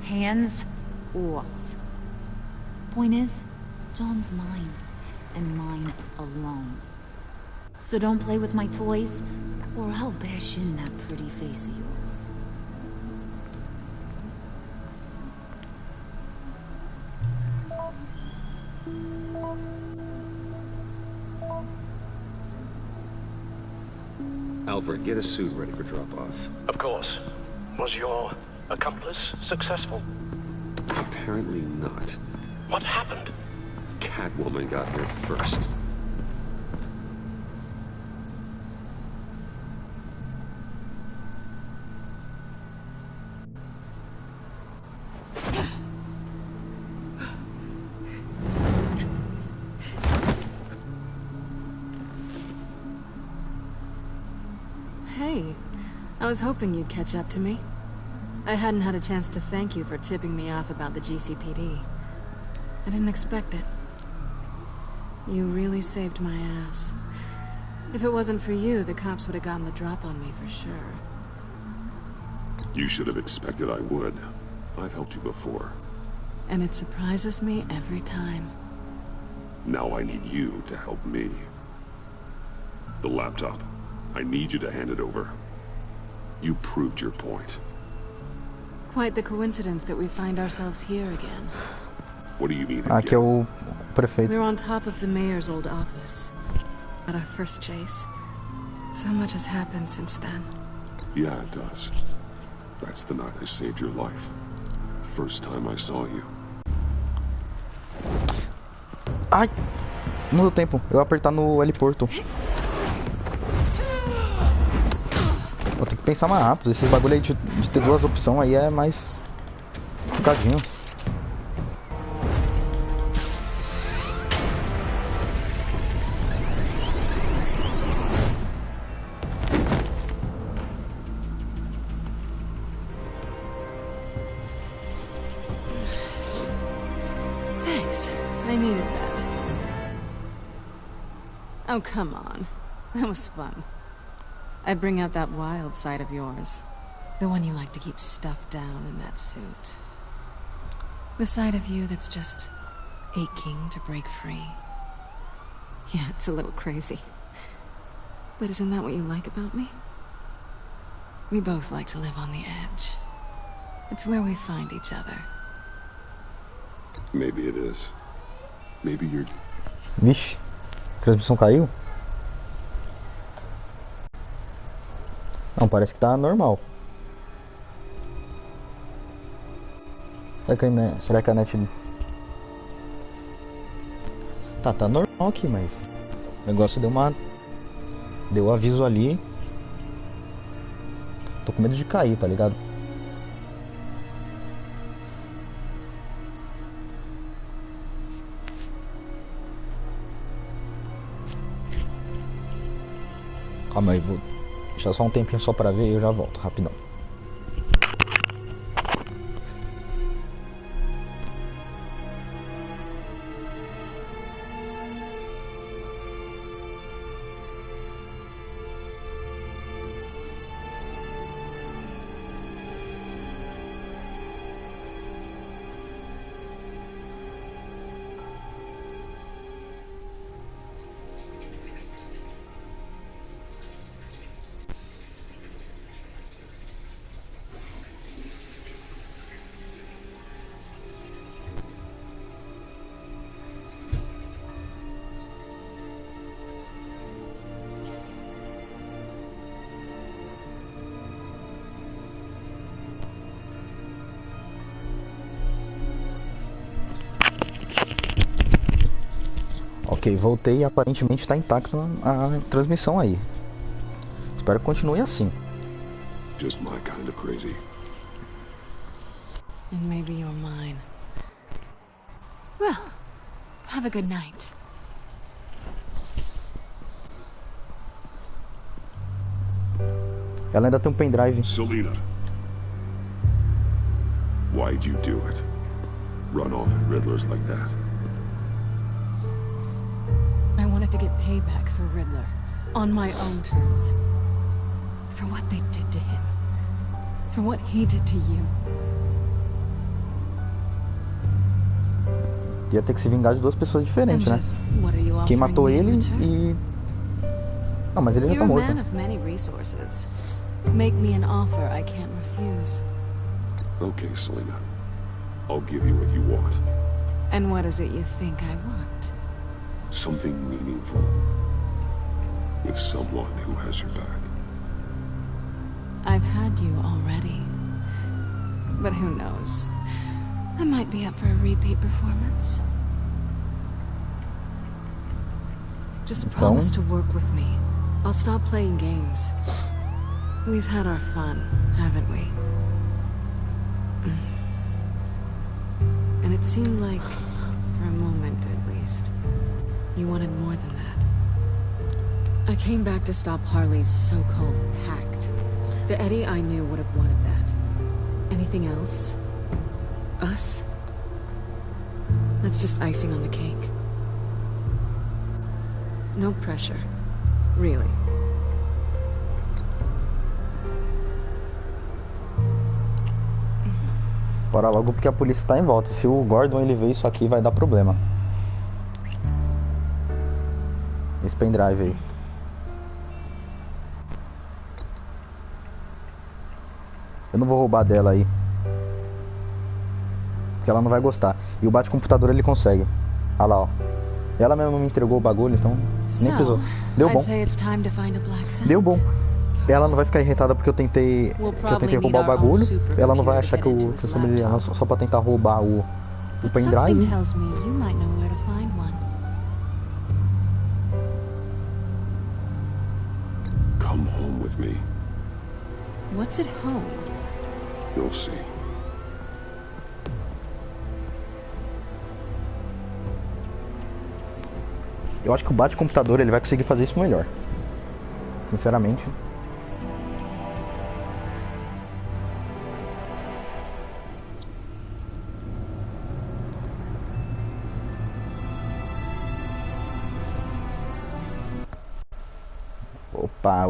Hands off. Point is, John's mine, and mine alone. So don't play with my toys, or I'll bash in that pretty face of yours. Alfred, get a suit ready for drop-off. Of course. Was your accomplice successful? Apparently not. What happened? Catwoman got here first. Hey, I was hoping you'd catch up to me. I hadn't had a chance to thank you for tipping me off about the GCPD. I didn't expect it. You really saved my ass. If it wasn't for you, the cops would have gotten the drop on me for sure. You should have expected I would. I've helped you before. And it surprises me every time. Now I need you to help me. The laptop. I need you to hand it over. You proved your point. Quite the coincidence that we find ourselves here again. What do you mean Aqui é o prefeito. We're on top of the mayor's old office. At our first chase. So much has happened since then. Yeah, it does. That's the night I saved your life. First time I saw you. Ai! Não deu tempo. Eu apertar no heliporto. Vou ter que pensar mais rápido. Esses bagulho aí de ter duas opções aí é mais complicadinho. Thanks. I needed that. Oh, come on. That was fun. I bring out that wild side of yours. The one you like to keep stuffed down in that suit. The side of you that's just aching to break free. Yeah, it's a little crazy. But isn't that what you like about me? We both like to live on the edge. It's where we find each other. Maybe it is. Maybe you're... Vixe, a transmissão caiu? Não, parece que tá normal. Será que a net... Tá normal aqui, mas... O negócio deu aviso ali. Tô com medo de cair, tá ligado? Calma aí, vou deixar só um tempinho só pra ver e eu já volto, rapidão. Ok, voltei e aparentemente tá intacto a transmissão aí. Espero que continue assim. Just my kind of crazy. And maybe you're mine. Well, have a good night. Ela ainda tem um pendrive. Selena. Why'd you do it? Run off at Riddlers like that? I wanted to get payback for Riddler. On my own terms. For what they did to him. For what he did to you. Ia ter que se vingar de duas pessoas diferentes, né? Quem matou ele e... Não, mas ele já tá morto. Make me an offer I can't refuse. Okay, Selena. I'll give you what you want. And what is it you think I want? Something meaningful. With someone who has your back. I've had you already. But who knows? I might be up for a repeat performance. Just promise to work with me. I'll stop playing games. We've had our fun, haven't we? And it seemed like, for a moment at least, you wanted more than that. I came back to stop Harley's so-called pact. The Eddie I knew would have wanted that. Anything else? Us? That's just icing on the cake. No pressure. Really. Bora logo porque a polícia tá em volta. Se o Gordon ele ver isso aqui vai dar problema. Esse pendrive aí. Eu não vou roubar dela aí. Porque ela não vai gostar. E o bate-computador ele consegue. Olha lá, ó. Ela mesmo me entregou o bagulho, então nem precisou. Deu bom. Deu bom. Ela não vai ficar irritada porque eu tentei roubar o bagulho. Ela não vai achar que eu sou brilhante só pra tentar roubar o pendrive. Come home with me. What's at home? You'll see. Eu acho que o bate-computador ele vai conseguir fazer isso melhor. Sinceramente. Opa.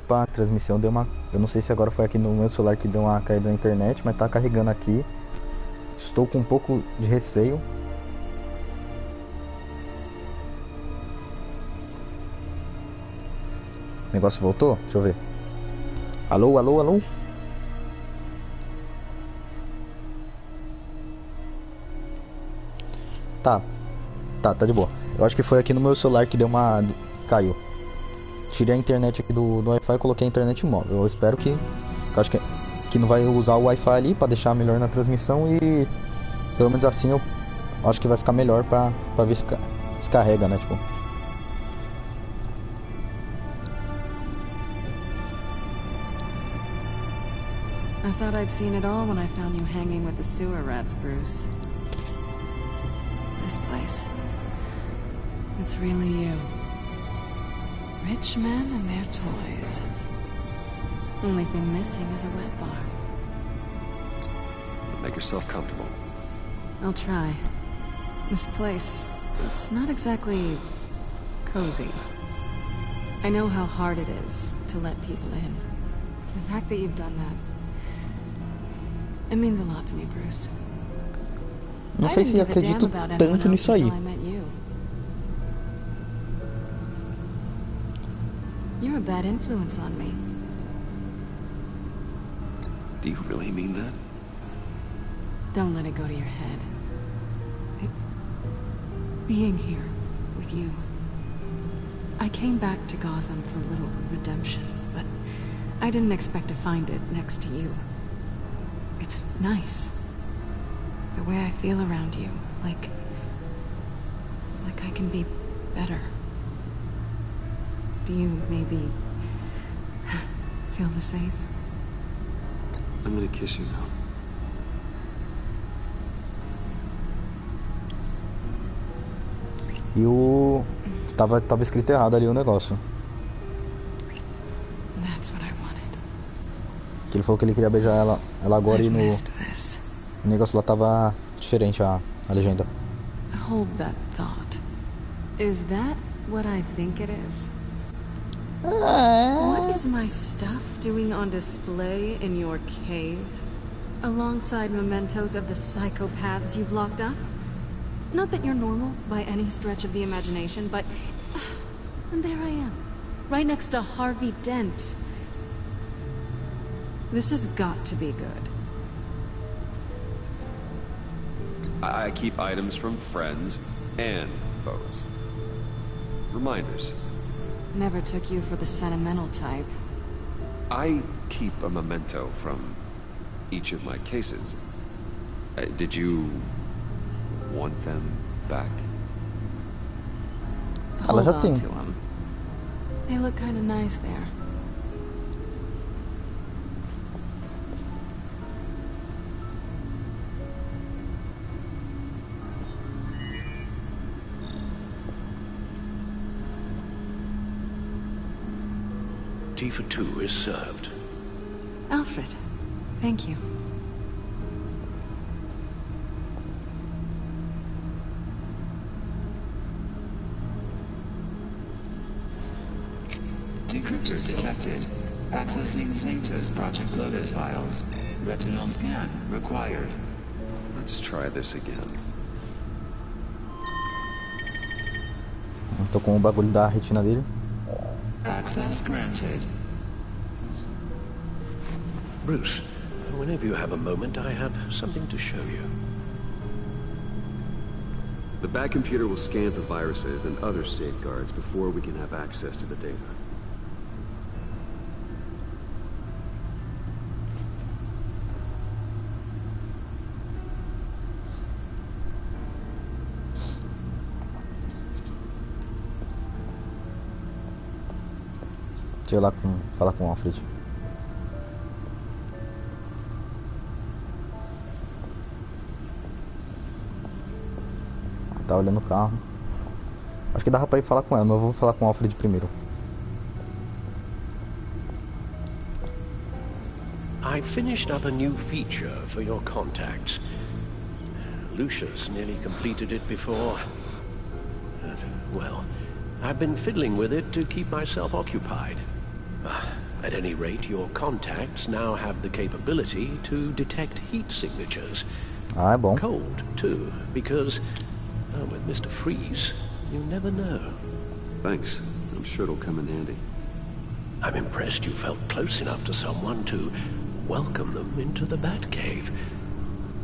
A transmissão deu uma... Eu não sei se agora foi aqui no meu celular que deu uma caída na internet, mas tá carregando aqui. Estou com um pouco de receio. O negócio voltou? Deixa eu ver. Alô? Tá de boa. Eu acho que foi aqui no meu celular que deu uma... Caiu. Tirei a internet aqui do Wi-Fi e coloquei a internet móvel. Eu espero que... Eu acho que não vai usar o Wi-Fi ali pra deixar melhor na transmissão e... Pelo menos assim eu acho que vai ficar melhor pra ver se descarrega, né? Tipo... I thought I'd seen it all when I found you hanging with the sewer rats, Bruce. This place. It's really you. Rich men and their toys. Only thing missing is a wet bar. Make yourself comfortable. I'll try. This place, it's not exactly cozy. I know how hard it is to let people in. The fact that you've done that, it means a lot to me, Bruce. Não sei se acredito tanto nisso aí. You're a bad influence on me. Do you really mean that? Don't let it go to your head. Being here with you. I came back to Gotham for a little redemption, but I didn't expect to find it next to you. It's nice. The way I feel around you, like I can be better. Do you maybe feel the same? I'm gonna kiss you now. E o... Tava escrito errado ali o negócio. That's what I wanted. Que ele falou que ele queria beijar ela agora e no... O negócio lá tava diferente, a legenda. Hold that thought. Is that what I think it is? What is my stuff doing on display in your cave? Alongside mementos of the psychopaths you've locked up? Not that you're normal by any stretch of the imagination, but... And there I am, right next to Harvey Dent. This has got to be good. I keep items from friends and foes. Reminders. Never took you for the sentimental type. I keep a memento from each of my cases. Did you want them back? Ela já Hold tem. on to them. They look kind of nice there. Tea for two is served. Alfred, thank you. Decryptor detected. Accessing Sanctus Project Lotus files. Retinal scan required. Let's try this again. Tô com o bagulho da retina dele. Access granted. Bruce, whenever you have a moment, I have something to show you. The back computer will scan for viruses and other safeguards before we can have access to the data. Deixa eu ir lá falar com o Alfred. Tá olhando o carro. Acho que dava pra ir falar com ela, mas eu vou falar com o Alfred primeiro. I finished up a new feature for your contacts. Lucius nearly completed it before. Well, I've been fiddling with it to keep myself occupied. At any rate, your contacts now have the capability to detect heat signatures. Ah, é bom. Cold, too, because with Mr. Freeze, you never know. Thanks. I'm sure it'll come in handy. I'm impressed you felt close enough to someone to welcome them into the Batcave.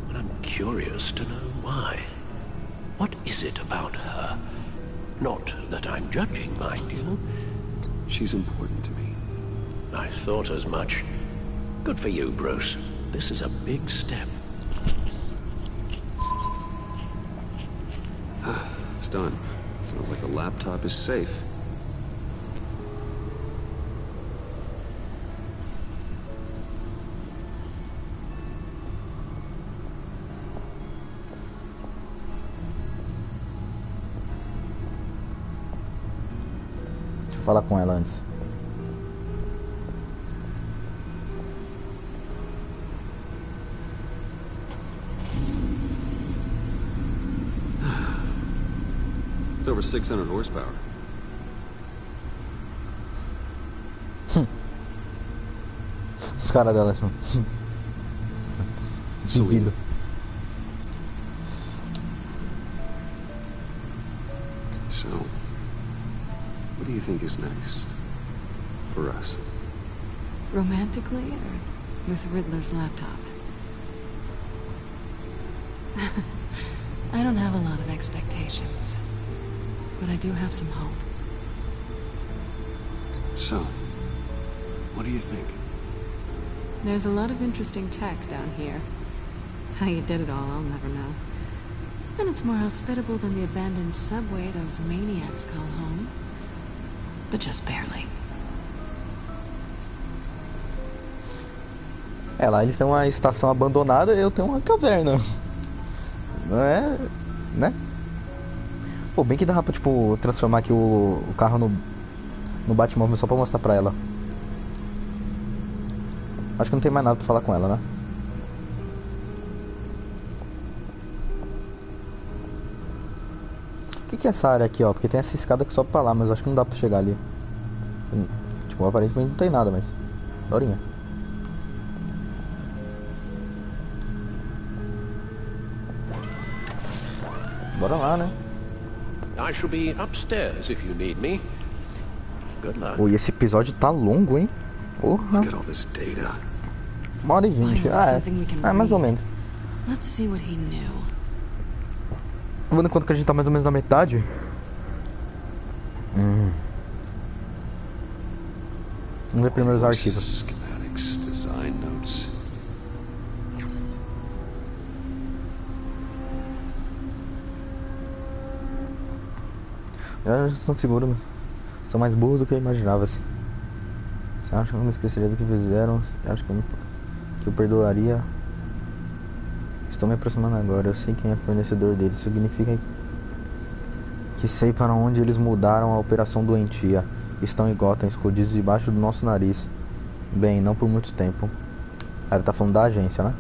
But I'm curious to know why. What is it about her? Not that I'm judging, mind you. She's important to me. I thought as much. Good for you, Bruce. This is a big step. It's done. Sounds like the laptop is safe. Deixa eu falar com ela antes. It's over 600 horsepower. Cara dela. Duvido. So, what do you think is next for us? Romantically or with Riddler's laptop? I don't have a lot of expectations, but I do have some hope. So, what do you think? There's a lot of interesting tech down here. How you did it all, I'll never know. And it's more hospitable than the abandoned subway those maniacs call home. But just barely. É, lá eles têm uma estação abandonada e eu tenho uma caverna. Não é... né? Pô, bem que dá pra, tipo, transformar aqui o carro no Batmóvel só pra mostrar pra ela. Acho que não tem mais nada pra falar com ela, né? O que é essa área aqui, ó? Porque tem essa escada que sobe pra lá, mas acho que não dá pra chegar ali. Tipo, aparentemente não tem nada, mas... Dorinha. Bora lá, né? I shall be upstairs if you need me. Good luck. Pô, e esse episódio tá longo, hein? Porra. 1h20. Ah, é mais ou menos. Let's see what he knew. Vendo quanto que a gente tá mais ou menos na metade. Vamos ver primeiro os arquivos. Schematics, design notes. Já estão seguros, né? São mais burros do que eu imaginava. Você acha que eu não me esqueceria do que fizeram? Você acha que eu perdoaria? Estou me aproximando agora. Eu sei quem é fornecedor deles. Significa que sei para onde eles mudaram a operação doentia. Estão em Gotham, escondidos debaixo do nosso nariz. Bem, não por muito tempo. Ele tá falando da agência, né?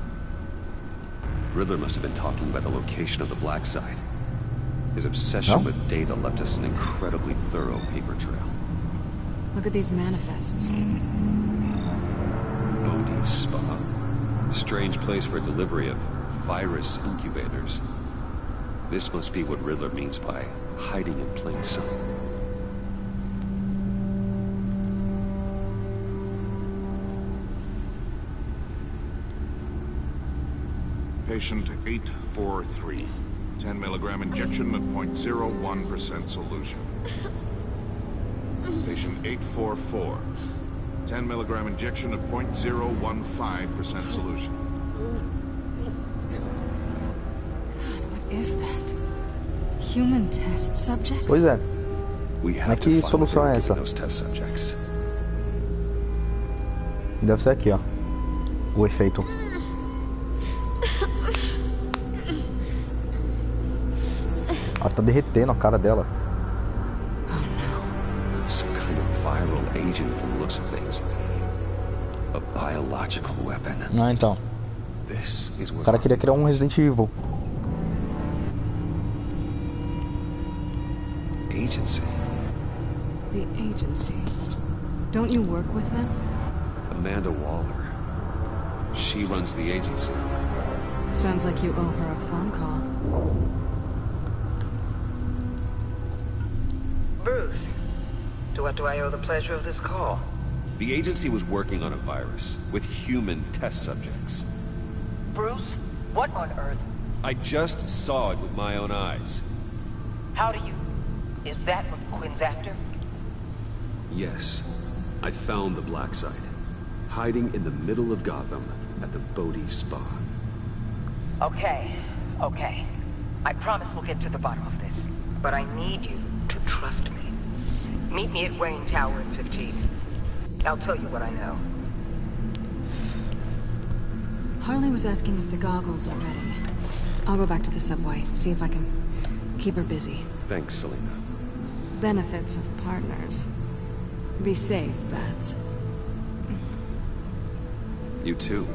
Riddler must have been talking about the location of the Black Site. His obsession with data left us an incredibly thorough paper trail. Look at these manifests. Bodhi's Spa. Strange place for delivery of virus incubators. This must be what Riddler means by hiding in plain sight. Patient 843. 10 milligram injection at 0.01% solution. Patient 844. 10 milligram injection at 0.015% solution. God, what is that? Human test subjects? Pois é. We have Mas que solução é essa? those test subjects. Deve ser aqui, ó. O efeito. Ela tá derretendo a cara dela. Some kind of viral agent from the looks of things. A biological weapon. Ah, então. This is O what cara queria criar um Resident Evil. Agency. The agency. Don't you work with them? Amanda Waller. She runs the agency. Sounds like you owe her a phone call. Bruce, to what do I owe the pleasure of this call? The agency was working on a virus with human test subjects. Bruce, what on earth? I just saw it with my own eyes. How do you... Is that what Quinn's after? Yes. I found the Black Site. Hiding in the middle of Gotham at the Bodhi Spa. Okay. I promise we'll get to the bottom of this. But I need you to trust me. Meet me at Wayne Tower in 15. I'll tell you what I know. Harley was asking if the goggles are ready. I'll go back to the subway, see if I can keep her busy. Thanks, Selena. Benefits of partners. Be safe, Bats. You too.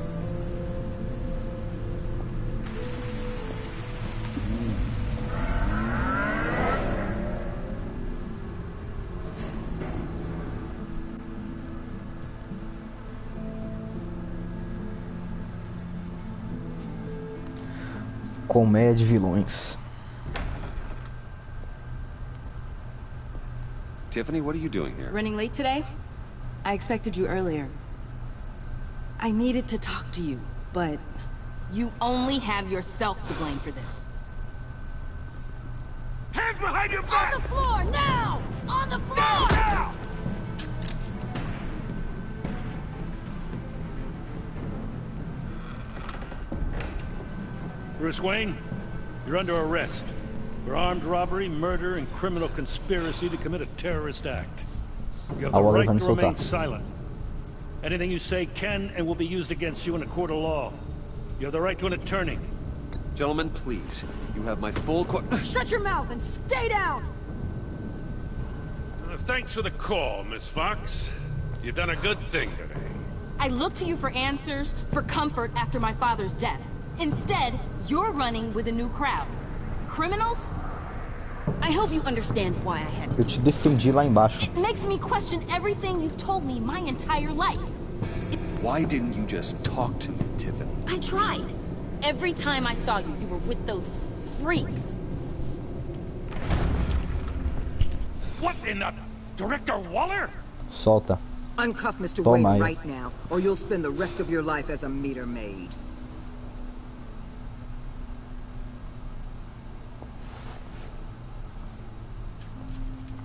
Colmeia de vilões. Tiffany, what are you doing here? Running late today? I expected you earlier. I needed to talk to you, but you only have yourself to blame for this. Hands behind your back! On the floor, now! On the floor! Now! Bruce Wayne, You're under arrest for armed robbery, murder, and criminal conspiracy to commit a terrorist act. You have the right to remain silent. Anything you say can and will be used against you in a court of law. You have the right to an attorney. Gentlemen, please. You have my full Shut your mouth and stay down! Thanks for the call, Miss Fox. You've done a good thing today. I looked to you for answers, for comfort after my father's death. Instead, you're running with a new crowd. Criminals? I hope you understand why I had to. Eu te defendi lá embaixo. It makes me question everything you've told me my entire life. Why didn't you just talk to me, Tiffany? I tried. Every time I saw you, you were with those freaks. What in the... Director Waller? Solta. Uncuff Mr. Toma Wayne aí. right now, or you'll spend the rest of your life as a meter maid.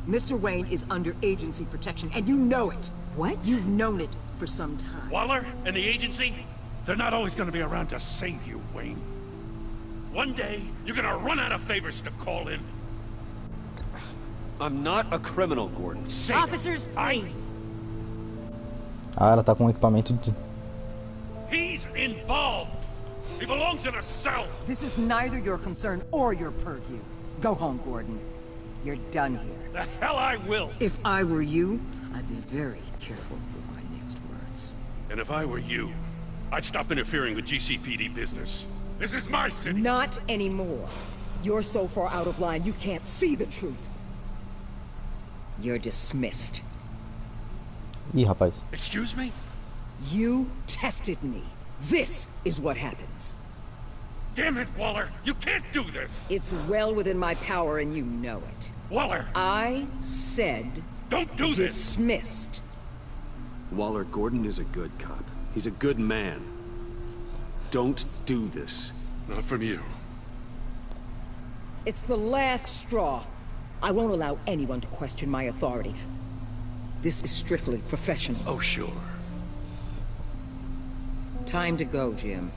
Mr. Wayne is under agency protection, and you know it. What? You've known it for some time. Waller and the agency? They're not always going to be around to save you, Wayne. One day, you're going to run out of favors to call in. I'm not a criminal, Gordon. Officers, please. Ah, ela tá com equipamento de... He's involved. He belongs in a cell. This is neither your concern or your purview. Go home, Gordon. You're done here. The hell I will. If I were you, I'd be very careful with my next words. And if I were you, I'd stop interfering with GCPD business. This is my city. Not anymore. You're so far out of line, you can't see the truth. You're dismissed. Ih, rapaz. Excuse me? You tested me. This is what happens. Damn it, Waller! You can't do this! It's well within my power and you know it. Waller! I said... Don't do this! Dismissed. Waller, Gordon is a good cop. He's a good man. Don't do this. Not from you. It's the last straw. I won't allow anyone to question my authority. This is strictly professional. Oh, sure. Time to go, Jim.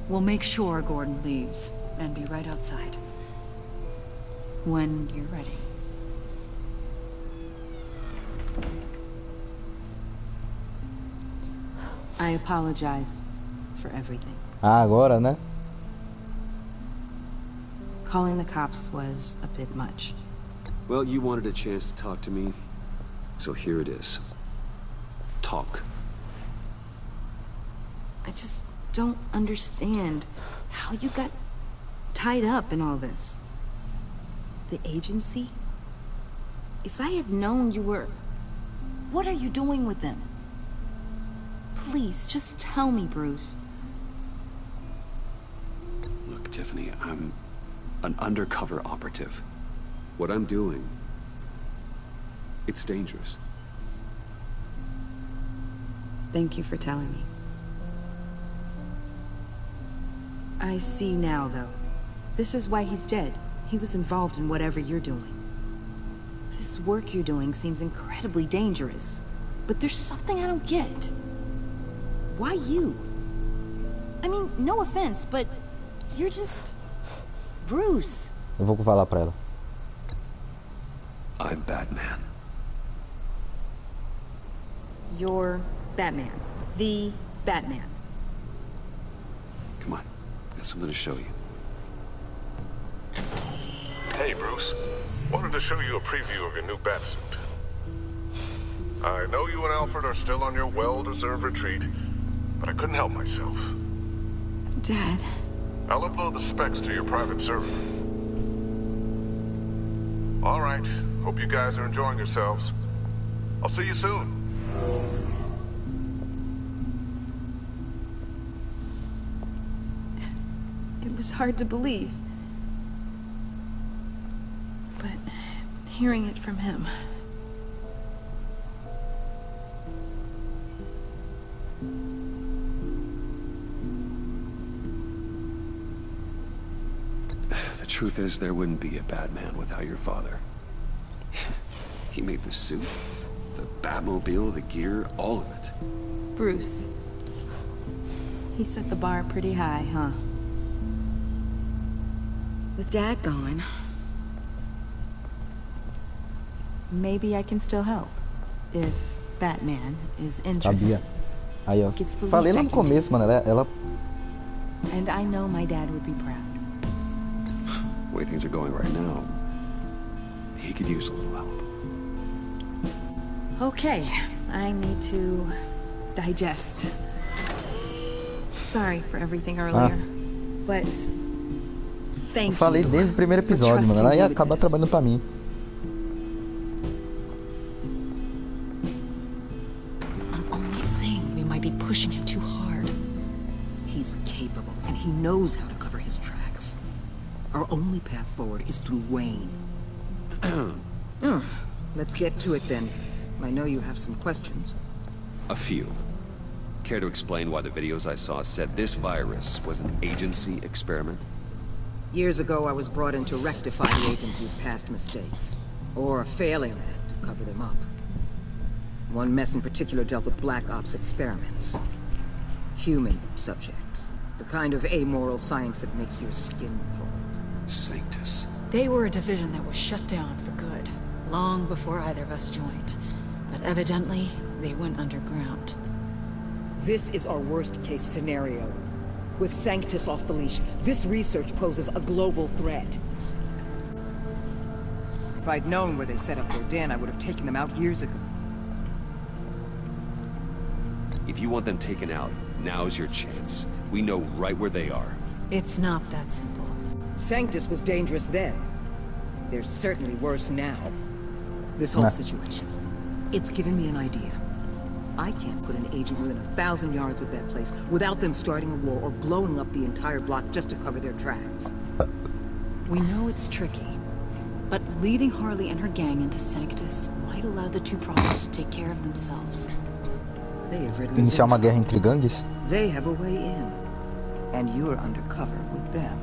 We'll make sure Gordon leaves, and be right outside. When you're ready. I apologize for everything. Ah, agora, né? Calling the cops was a bit much. Well, you wanted a chance to talk to me, so here it is. Talk. I just don't understand how you got tied up in all this. The agency? If I had known you were... What are you doing with them? Please, just tell me, Bruce. Look, Tiffany, I'm an undercover operative. What I'm doing, it's dangerous. Thank you for telling me. I see now, though. This is why he's dead. He was involved in whatever you're doing. This work you're doing seems incredibly dangerous. But there's something I don't get. Why you? I mean, no offense, but you're just... Bruce. Eu vou falar pra ela. I'm Batman. You're Batman. The Batman. Come on, got something to show you. Hey, Bruce. Wanted to show you a preview of your new batsuit. I know you and Alfred are still on your well-deserved retreat, but I couldn't help myself. Dad. I'll upload the specs to your private server. All right. Hope you guys are enjoying yourselves. I'll see you soon. It was hard to believe. But hearing it from him... The truth is, there wouldn't be a Batman without your father. He made the suit, the Batmobile, the gear, all of it. Bruce. He set the bar pretty high, huh? With Dad gone, maybe I can still help. If Batman is interested. Sabia. Aí, ó. Falei lá no começo, mano. Ela... And I know my dad would be proud. The way things are going right now, he could use a little help. Okay, I need to digest. Sorry for everything earlier, but thank you. Falei desde o primeiro episódio, mano. Ela ia acabar trabalhando pra mim. I'm only saying we might be pushing him too hard. He's capable, and he knows how to cover his tracks. Our only path forward is through Wayne. Let's get to it then. I know you have some questions. A few. Care to explain why the videos I saw said this virus was an agency experiment? Years ago, I was brought in to rectify the agency's past mistakes. Or failing that, to cover them up. One mess in particular dealt with Black Ops experiments. Human subjects. The kind of amoral science that makes your skin crawl. Sanctus. They were a division that was shut down for good, long before either of us joined. But evidently, they went underground. This is our worst-case scenario. With Sanctus off the leash, this research poses a global threat. If I'd known where they set up their den, I would have taken them out years ago. If you want them taken out, now's your chance. We know right where they are. It's not that simple. Sanctus was dangerous then. They're certainly worse now. This whole situation, it's given me an idea. I can't put an agent within 1,000 yards of that place without them starting a war or blowing up the entire block just to cover their tracks. We know it's tricky, but leading Harley and her gang into Sanctus might allow the two projects to take care of themselves. Iniciar uma guerra entre gangues? They have a way in, and you're undercover with them.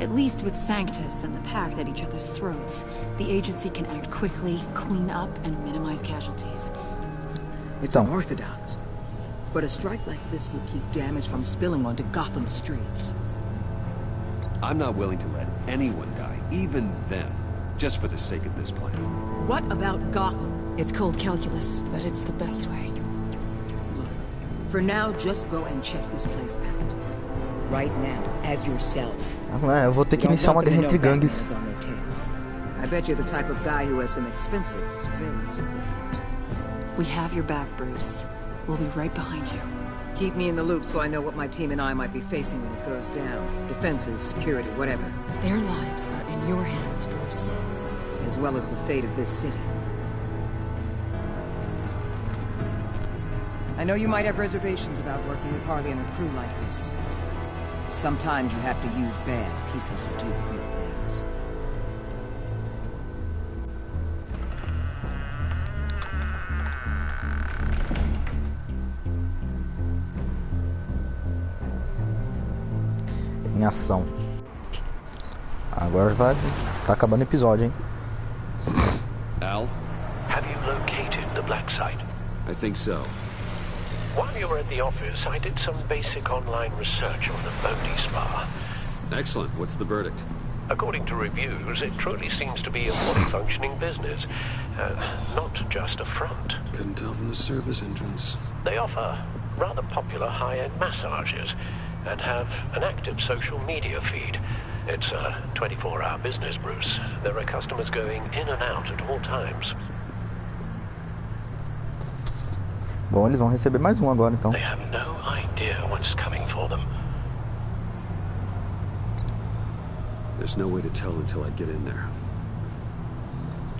At least with Sanctus and the Pact at each other's throats, the agency can act quickly, clean up, and minimize casualties. It's unorthodox, but a strike like this will keep damage from spilling onto Gotham streets. I'm not willing to let anyone die, even them, just for the sake of this plan. What about Gotham? It's cold calculus, but it's the best way. For now, just go and check this place out. Right now, as yourself. Eu vou ter que iniciar uma guerra entre gangues. I bet you're the type of guy who has some expensive surveillance equipment. We have your back, Bruce. We'll be right behind you. Keep me in the loop so I know what my team and I might be facing when it goes down. Defenses, security, whatever. Their lives are in your hands, Bruce. As well as the fate of this city. I know you might have reservations about working with Harley and her crew like this. Sometimes you have to use bad people to do good things. Em ação. Agora vai. Tá acabando o episódio, hein? Al? Have you located the black site? I think so. While you were at the office, I did some basic online research on the Bodhi Spa. Excellent. What's the verdict? According to reviews, it truly seems to be a fully functioning business. Not just a front. Couldn't tell from the service entrance. They offer rather popular high-end massages and have an active social media feed. It's a 24-hour business, Bruce. There are customers going in and out at all times. Bom, eles vão receber mais agora, então. They have no idea what's coming for them. There's no way to tell until I get in there.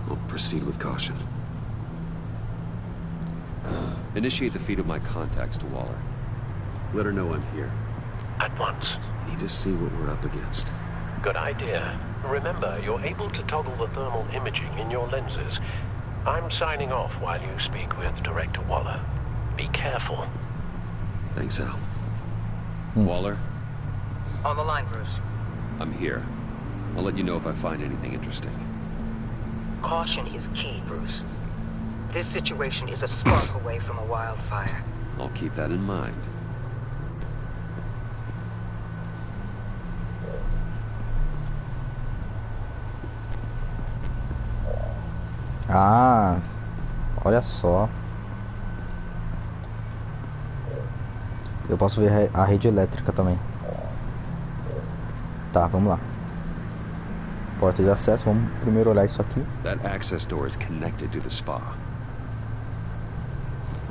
I'll proceed with caution. Initiate the feed of my contacts to Waller. Let her know I'm here. At once. Need to see what we're up against. Good idea. Remember, you're able to toggle the thermal imaging in your lenses. I'm signing off while you speak with Director Waller. Be careful. Thanks, Al. Waller? On the line, Bruce. I'm here. I'll let you know if I find anything interesting. Caution is key, Bruce. This situation is a spark away from a wildfire. I'll keep that in mind. Ah, olha só. Eu posso ver a rede elétrica também. Tá, vamos lá. Porta de acesso, vamos primeiro olhar isso aqui. That access door is connected to the spa.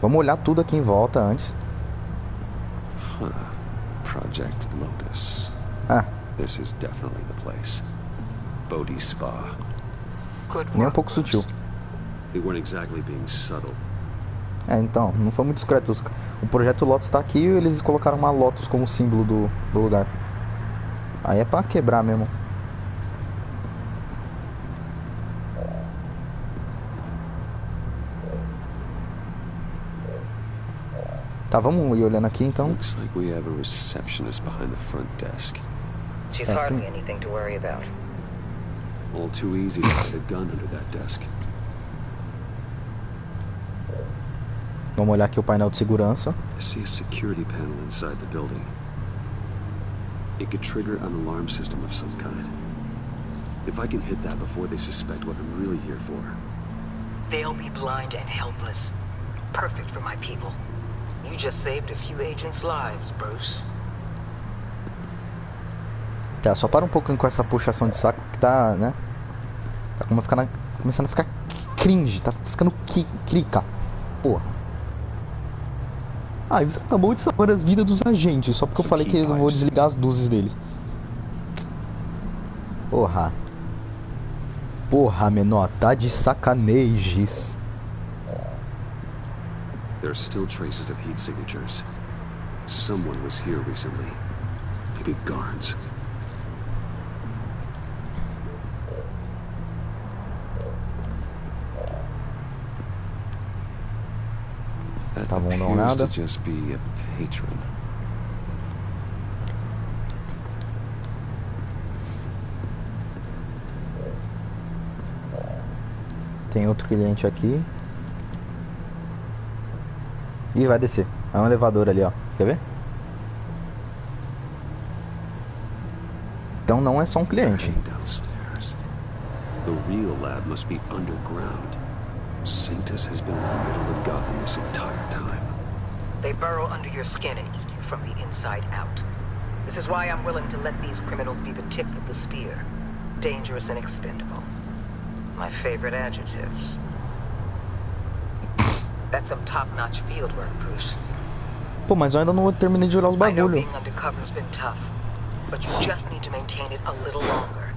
Vamos olhar tudo aqui em volta antes. Huh. Project Lotus. Ah. This is definitely the place. Bodhi Spa. Nem um pouco sutil. They weren't exactly being subtle. Então, não foi muito discreto. O projeto Lotus tá aqui e eles colocaram uma Lotus como símbolo do lugar. Aí é pra quebrar mesmo. Tá, vamos ir olhando aqui então. Looks like we have a receptionist behind the front desk. She's hardly anything to worry about. All too easy to hide a gun under that desk. Vamos olhar aqui o painel de segurança. I see a security panel inside the building. It could trigger an alarm system of some kind. If I can hit that before they suspect what I'm really here for. They'll be blind and helpless. Perfect for my people. You just saved a few agents' lives, Bruce. Tá, só para um pouquinho com essa puxação de saco que tá, né? Tá começando a ficar cringe, tá ficando crica. Porra. Ah, e você acabou de salvar as vidas dos agentes, só porque eu falei que eu vou desligar as luzes deles. Porra. Porra, menor, tá de sacanejes. There are still traces of heat signatures. Someone was here recently. Maybe guards. Tá bom, não nada. To just be a patron. Tem outro cliente aqui. Ih, vai descer. É um elevador ali, ó. Quer ver? Então não é só um cliente. The real lab must be underground. Sanctus has been in the middle of Gotham this entire time. They burrow under your skin and eat you from the inside out. This is why I'm willing to let these criminals be the tip of the spear. Dangerous and expendable. My favorite adjectives. That's some top-notch field work, Bruce. Pô, mas eu ainda não terminei de olhar os I know bagulho. being undercover's been tough, but you just need to maintain it a little longer.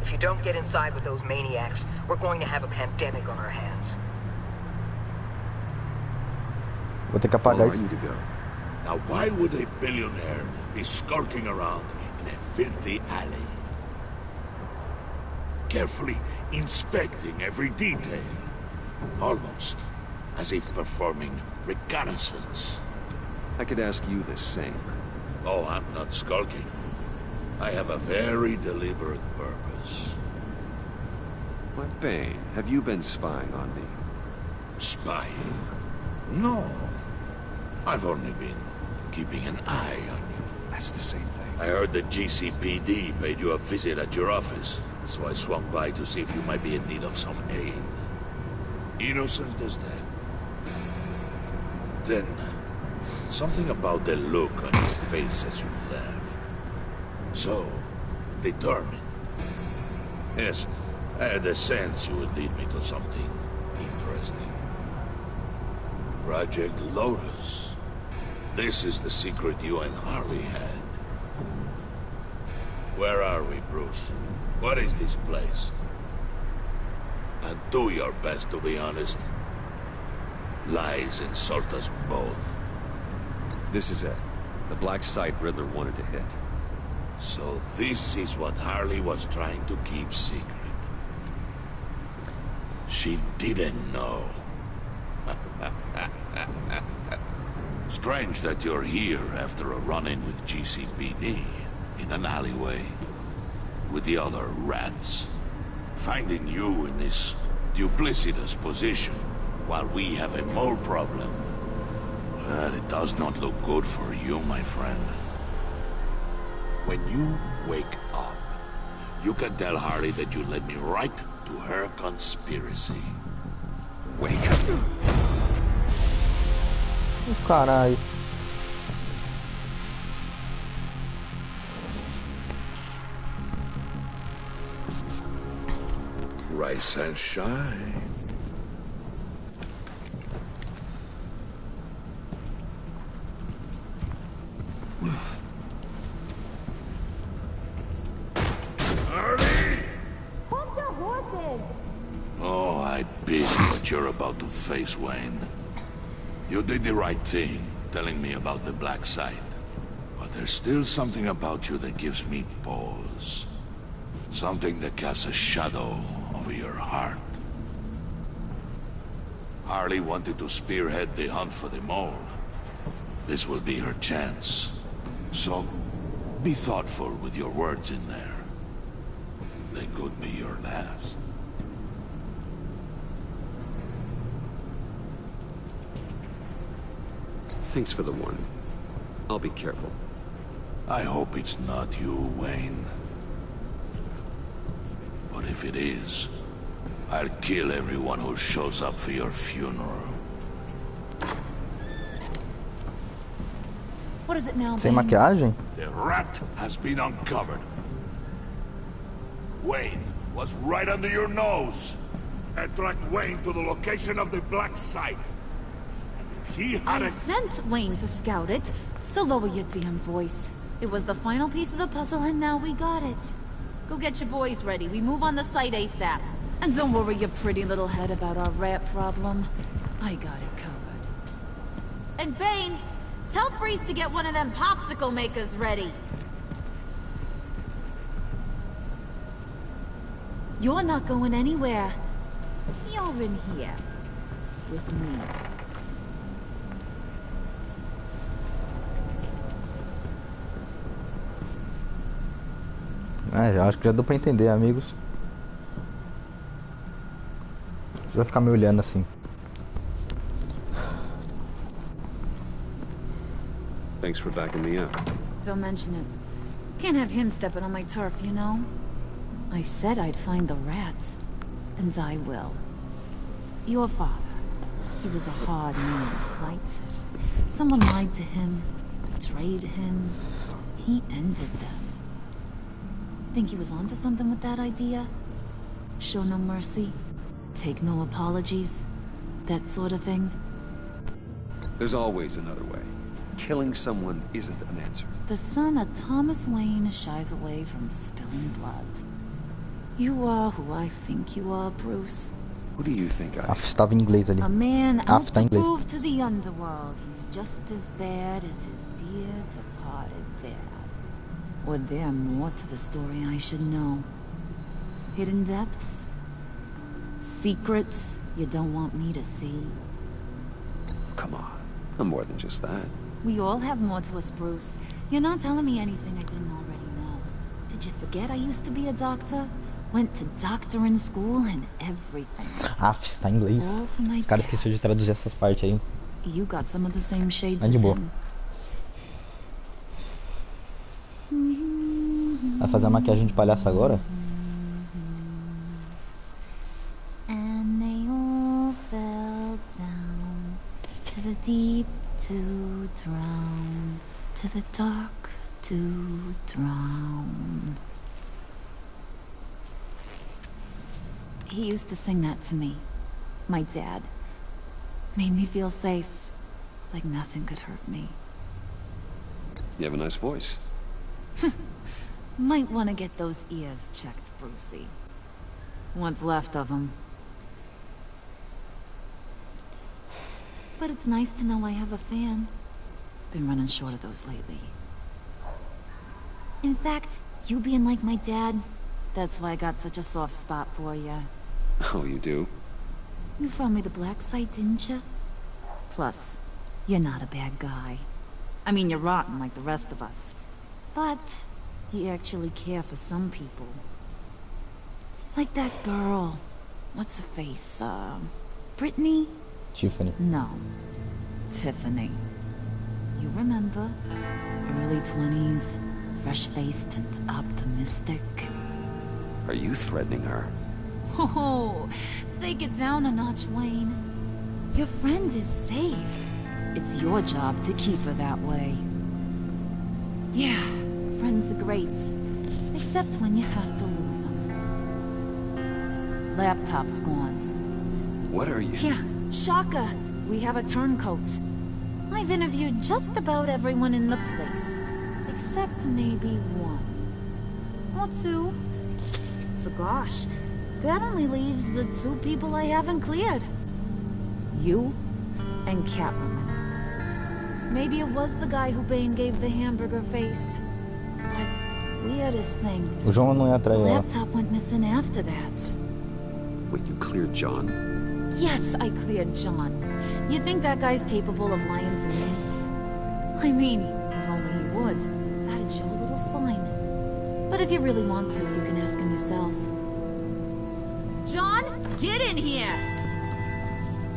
If you don't get inside with those maniacs, we're going to have a pandemic on our hands. Vou ter que apagar isso. Now, why would a billionaire be skulking around in a filthy alley? Carefully inspecting every detail. Almost as if performing reconnaissance. I could ask you the same. Oh, I'm not skulking. I have a very deliberate purpose. My Bane, have you been spying on me? Spying? No. I've only been keeping an eye on you. That's the same thing. I heard the GCPD paid you a visit at your office, so I swung by to see if you might be in need of some aid. Innocent as that. Then, something about the look on your face as you left. So, determined. Yes, I had a sense you would lead me to something interesting. Project Lotus. This is the secret you and Harley had. Where are we, Bruce? What is this place? And do your best to be honest. Lies insult us both. This is it. The black site Riddler wanted to hit. So this is what Harley was trying to keep secret. She didn't know. Strange that you're here after a run-in with GCPD in an alleyway. with the other rats. Finding you in this duplicitous position while we have a mole problem, well, it does not look good for you, my friend. When you wake up, you can tell Harley that you led me right to her conspiracy. Wake up. Caralho. Rise and shine. Oh, I pity what you're about to face, Wayne. You did the right thing, telling me about the black site. But there's still something about you that gives me pause. Something that casts a shadow over your heart. Harley wanted to spearhead the hunt for the mole. This will be her chance. So, be thoughtful with your words in there. They could be your last. Thanks for the warning. I'll be careful. I hope it's not you, Wayne. But if it is, I'll kill everyone who shows up for your funeral. What is it now, Sem Bane? maquiagem? The rat has been uncovered. Wayne was right under your nose. I tracked Wayne to the location of the black site. And if he had I sent Wayne to scout it, so lower your damn voice. It was the final piece of the puzzle, and now we got it. Go get your boys ready. We move on the site ASAP. And don't worry your pretty little head about our rat problem. I got it covered. And Bane, tell Freeze to get one of them popsicle makers ready. You're not going anywhere. You're in here. With me. Já acho que já deu pra entender, amigos. Você vai ficar me olhando assim. Thanks for backing me up. Don't mention it. Can't have him stepping on my turf, you know? I said I'd find the rats. And I will. Your father. He was a hard man, right? Someone lied to him, betrayed him. He ended them. Think he was onto something with that idea? Show no mercy? Take no apologies? That sort of thing? There's always another way. Killing someone isn't an answer. The son of Thomas Wayne shies away from spilling blood. You are who I think you are, Bruce. Who do you think I am? Estava em inglês ali. A man out tá to em inglês. prove to the underworld he's just as bad as his dear departed dad. Or there more to the story I should know? Hidden depths? Secrets you don't want me to see? Come on. I'm more than just that. We all have more to us, Bruce. You're not telling me anything I didn't already know. Did you forget I used to be a doctor? Went to doctoring school and everything. Está em inglês. Os caras esqueceram de traduzir essas partes aí. You got some of the same shades Mas de as boa. him. Vai fazer a maquiagem de palhaço agora? And they all fell down to the deep to drown, to the dark to drown. He used to sing that to me. My dad. Made me feel safe. Like nothing could hurt me. You have a nice voice. Might want to get those ears checked, Brucey. What's left of them. But it's nice to know I have a fan. Been running short of those lately. In fact, you being like my dad, that's why I got such a soft spot for you. Oh, you do? You found me the black site, didn't you? Plus, you're not a bad guy. I mean, you're rotten like the rest of us. But he actually care for some people. Like that girl. What's her face? Brittany? Tiffany. No. Tiffany. You remember? Early 20s, fresh-faced and optimistic. Are you threatening her? Oh, take it down a notch, Wayne. Your friend is safe. It's your job to keep her that way. Yeah, friends are great. Except when you have to lose them. Laptop's gone. What are you? Yeah, shocker. We have a turncoat. I've interviewed just about everyone in the place. Except maybe one. Or two. So gosh, that only leaves the two people I haven't cleared. You and Catwoman. Maybe it was the guy who Bane gave the hamburger face. But weirdest thing. O João não ia atrair ela. Laptop went missing after that. Wait, you cleared John? Yes, I cleared John. You think that guy's capable of lying to me? I mean, if only he would. That'd show a little spine. But if you really want to, you can ask him yourself. John, get in here!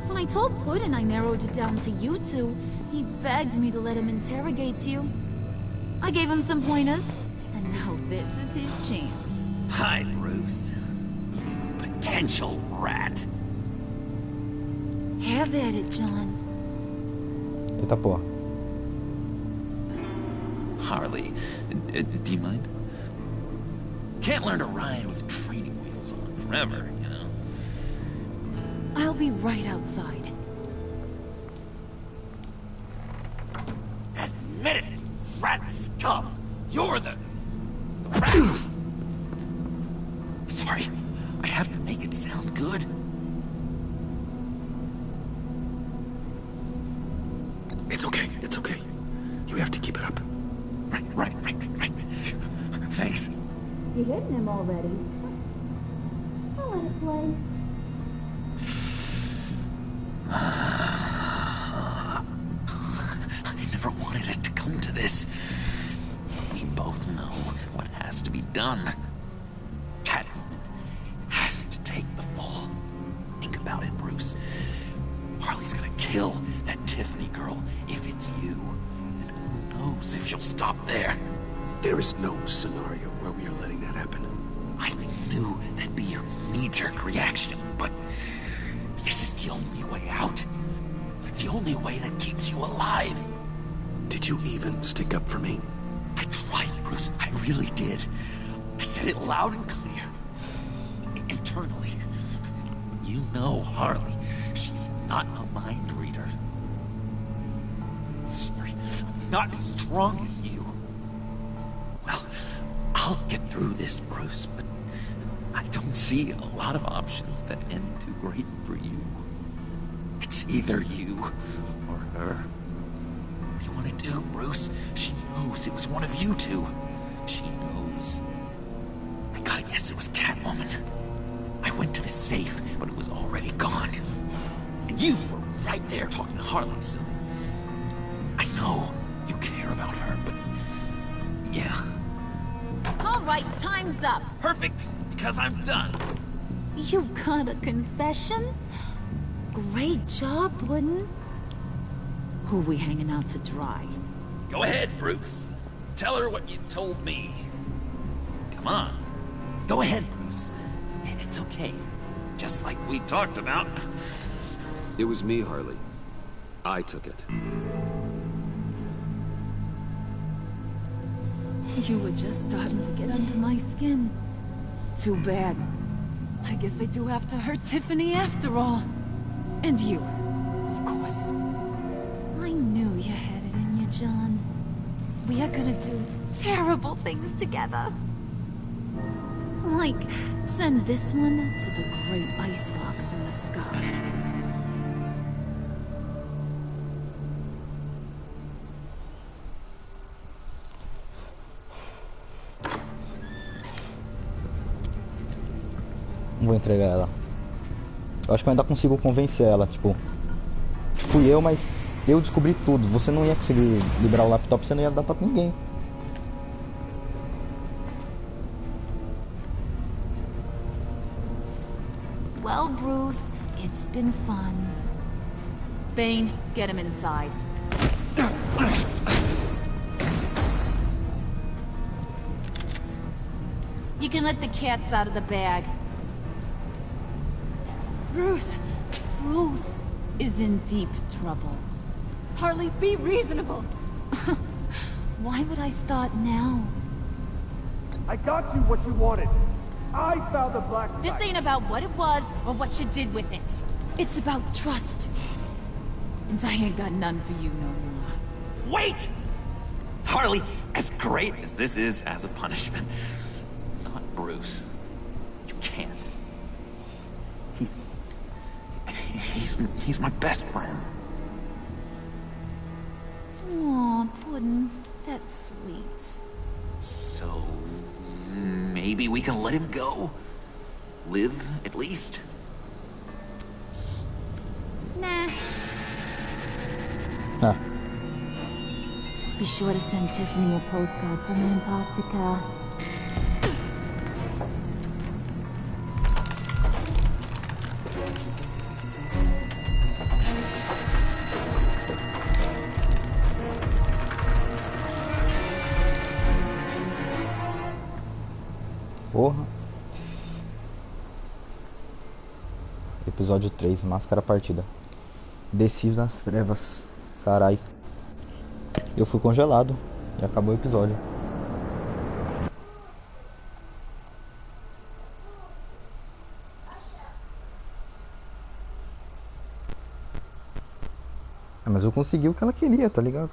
When I told Puddin' I narrowed it down to you two, he begged me to let him interrogate you. I gave him some pointers, and now this is his chance. Hi, Bruce. You potential rat. Have at it, John. Eita porra. Harley, do you mind? Can't learn to ride with training wheels on forever, you know? I'll be right outside. Admit it, rat scum! You're the rat! Sorry, I have to make it sound good. It's okay, it's okay. You have to keep it up. Right. Thanks. You're hitting him already. I'll let it play. I never wanted it to come to this. We both know what has to be done. Catwoman has to take the fall. Think about it, Bruce. Harley's gonna kill that Tiffany girl if it's you. And who knows if she'll stop there. There is no scenario where we are letting that happen. I knew that'd be your knee-jerk reaction, but this is the only way out. The only way that keeps you alive. Did you even stick up for me? I tried, Bruce. I really did. I said it loud and clear. Internally. You know Harley. She's not a mind reader. I'm sorry. I'm not as strong as you. Well, I'll get through this, Bruce, but I don't see a lot of options that end too great for you. It's either you or her. What do you want to do, Bruce? She knows it was one of you two. She knows. I gotta guess it was Catwoman. I went to the safe, but it was already gone. And you were right there talking to Harley, so I know you care about her, but yeah. All right, time's up. Perfect, because I'm done. You got a confession? Great job, Puddin'. Who we hanging out to dry? Go ahead, Bruce. Tell her what you told me. Come on. Go ahead, Bruce. It's okay. Just like we talked about. It was me, Harley. I took it. You were just starting to get under my skin. Too bad. I guess I do have to hurt Tiffany after all. And you, of course. I knew you had it in you, John. We are gonna do terrible things together. Like, send this one to the great icebox in the sky. Não vou entregar ela. Eu acho que eu ainda consigo convencer ela, tipo... Fui eu, mas eu descobri tudo. Você não ia conseguir liberar o laptop, você não ia dar pra ninguém. Bruce. It's been fun. Bane, get him inside. You can let the cats out of the bag. Bruce! Bruce is in deep trouble. Harley, be reasonable! Why would I start now? I got you what you wanted. I found the black site. This ain't about what it was or what you did with it. It's about trust. And I ain't got none for you no more. Wait! Harley, as great as this is as a punishment, not Bruce. You can't. He's my best friend. Aw, Puddin'. That's sweet. So, maybe we can let him go? Live, at least? Nah. Huh. Be sure to send Tiffany a postcard from Antarctica. Porra. Episódio 3, Máscara Partida. Desci nas trevas. Carai. Eu fui congelado. E acabou o episódio. Mas eu consegui o que ela queria, tá ligado?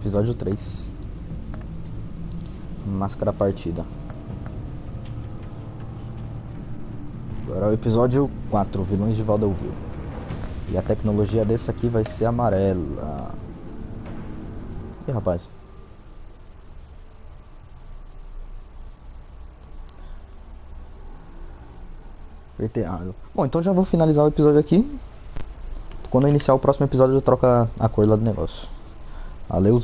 Episódio 3. Máscara Partida. Agora é o episódio 4, Vilões de Vaudeville. E a tecnologia desse aqui vai ser amarela. Ih, rapaz. Apertei errado. Bom, então já vou finalizar o episódio aqui. Quando eu iniciar o próximo episódio eu troco a cor lá do negócio. Valeu.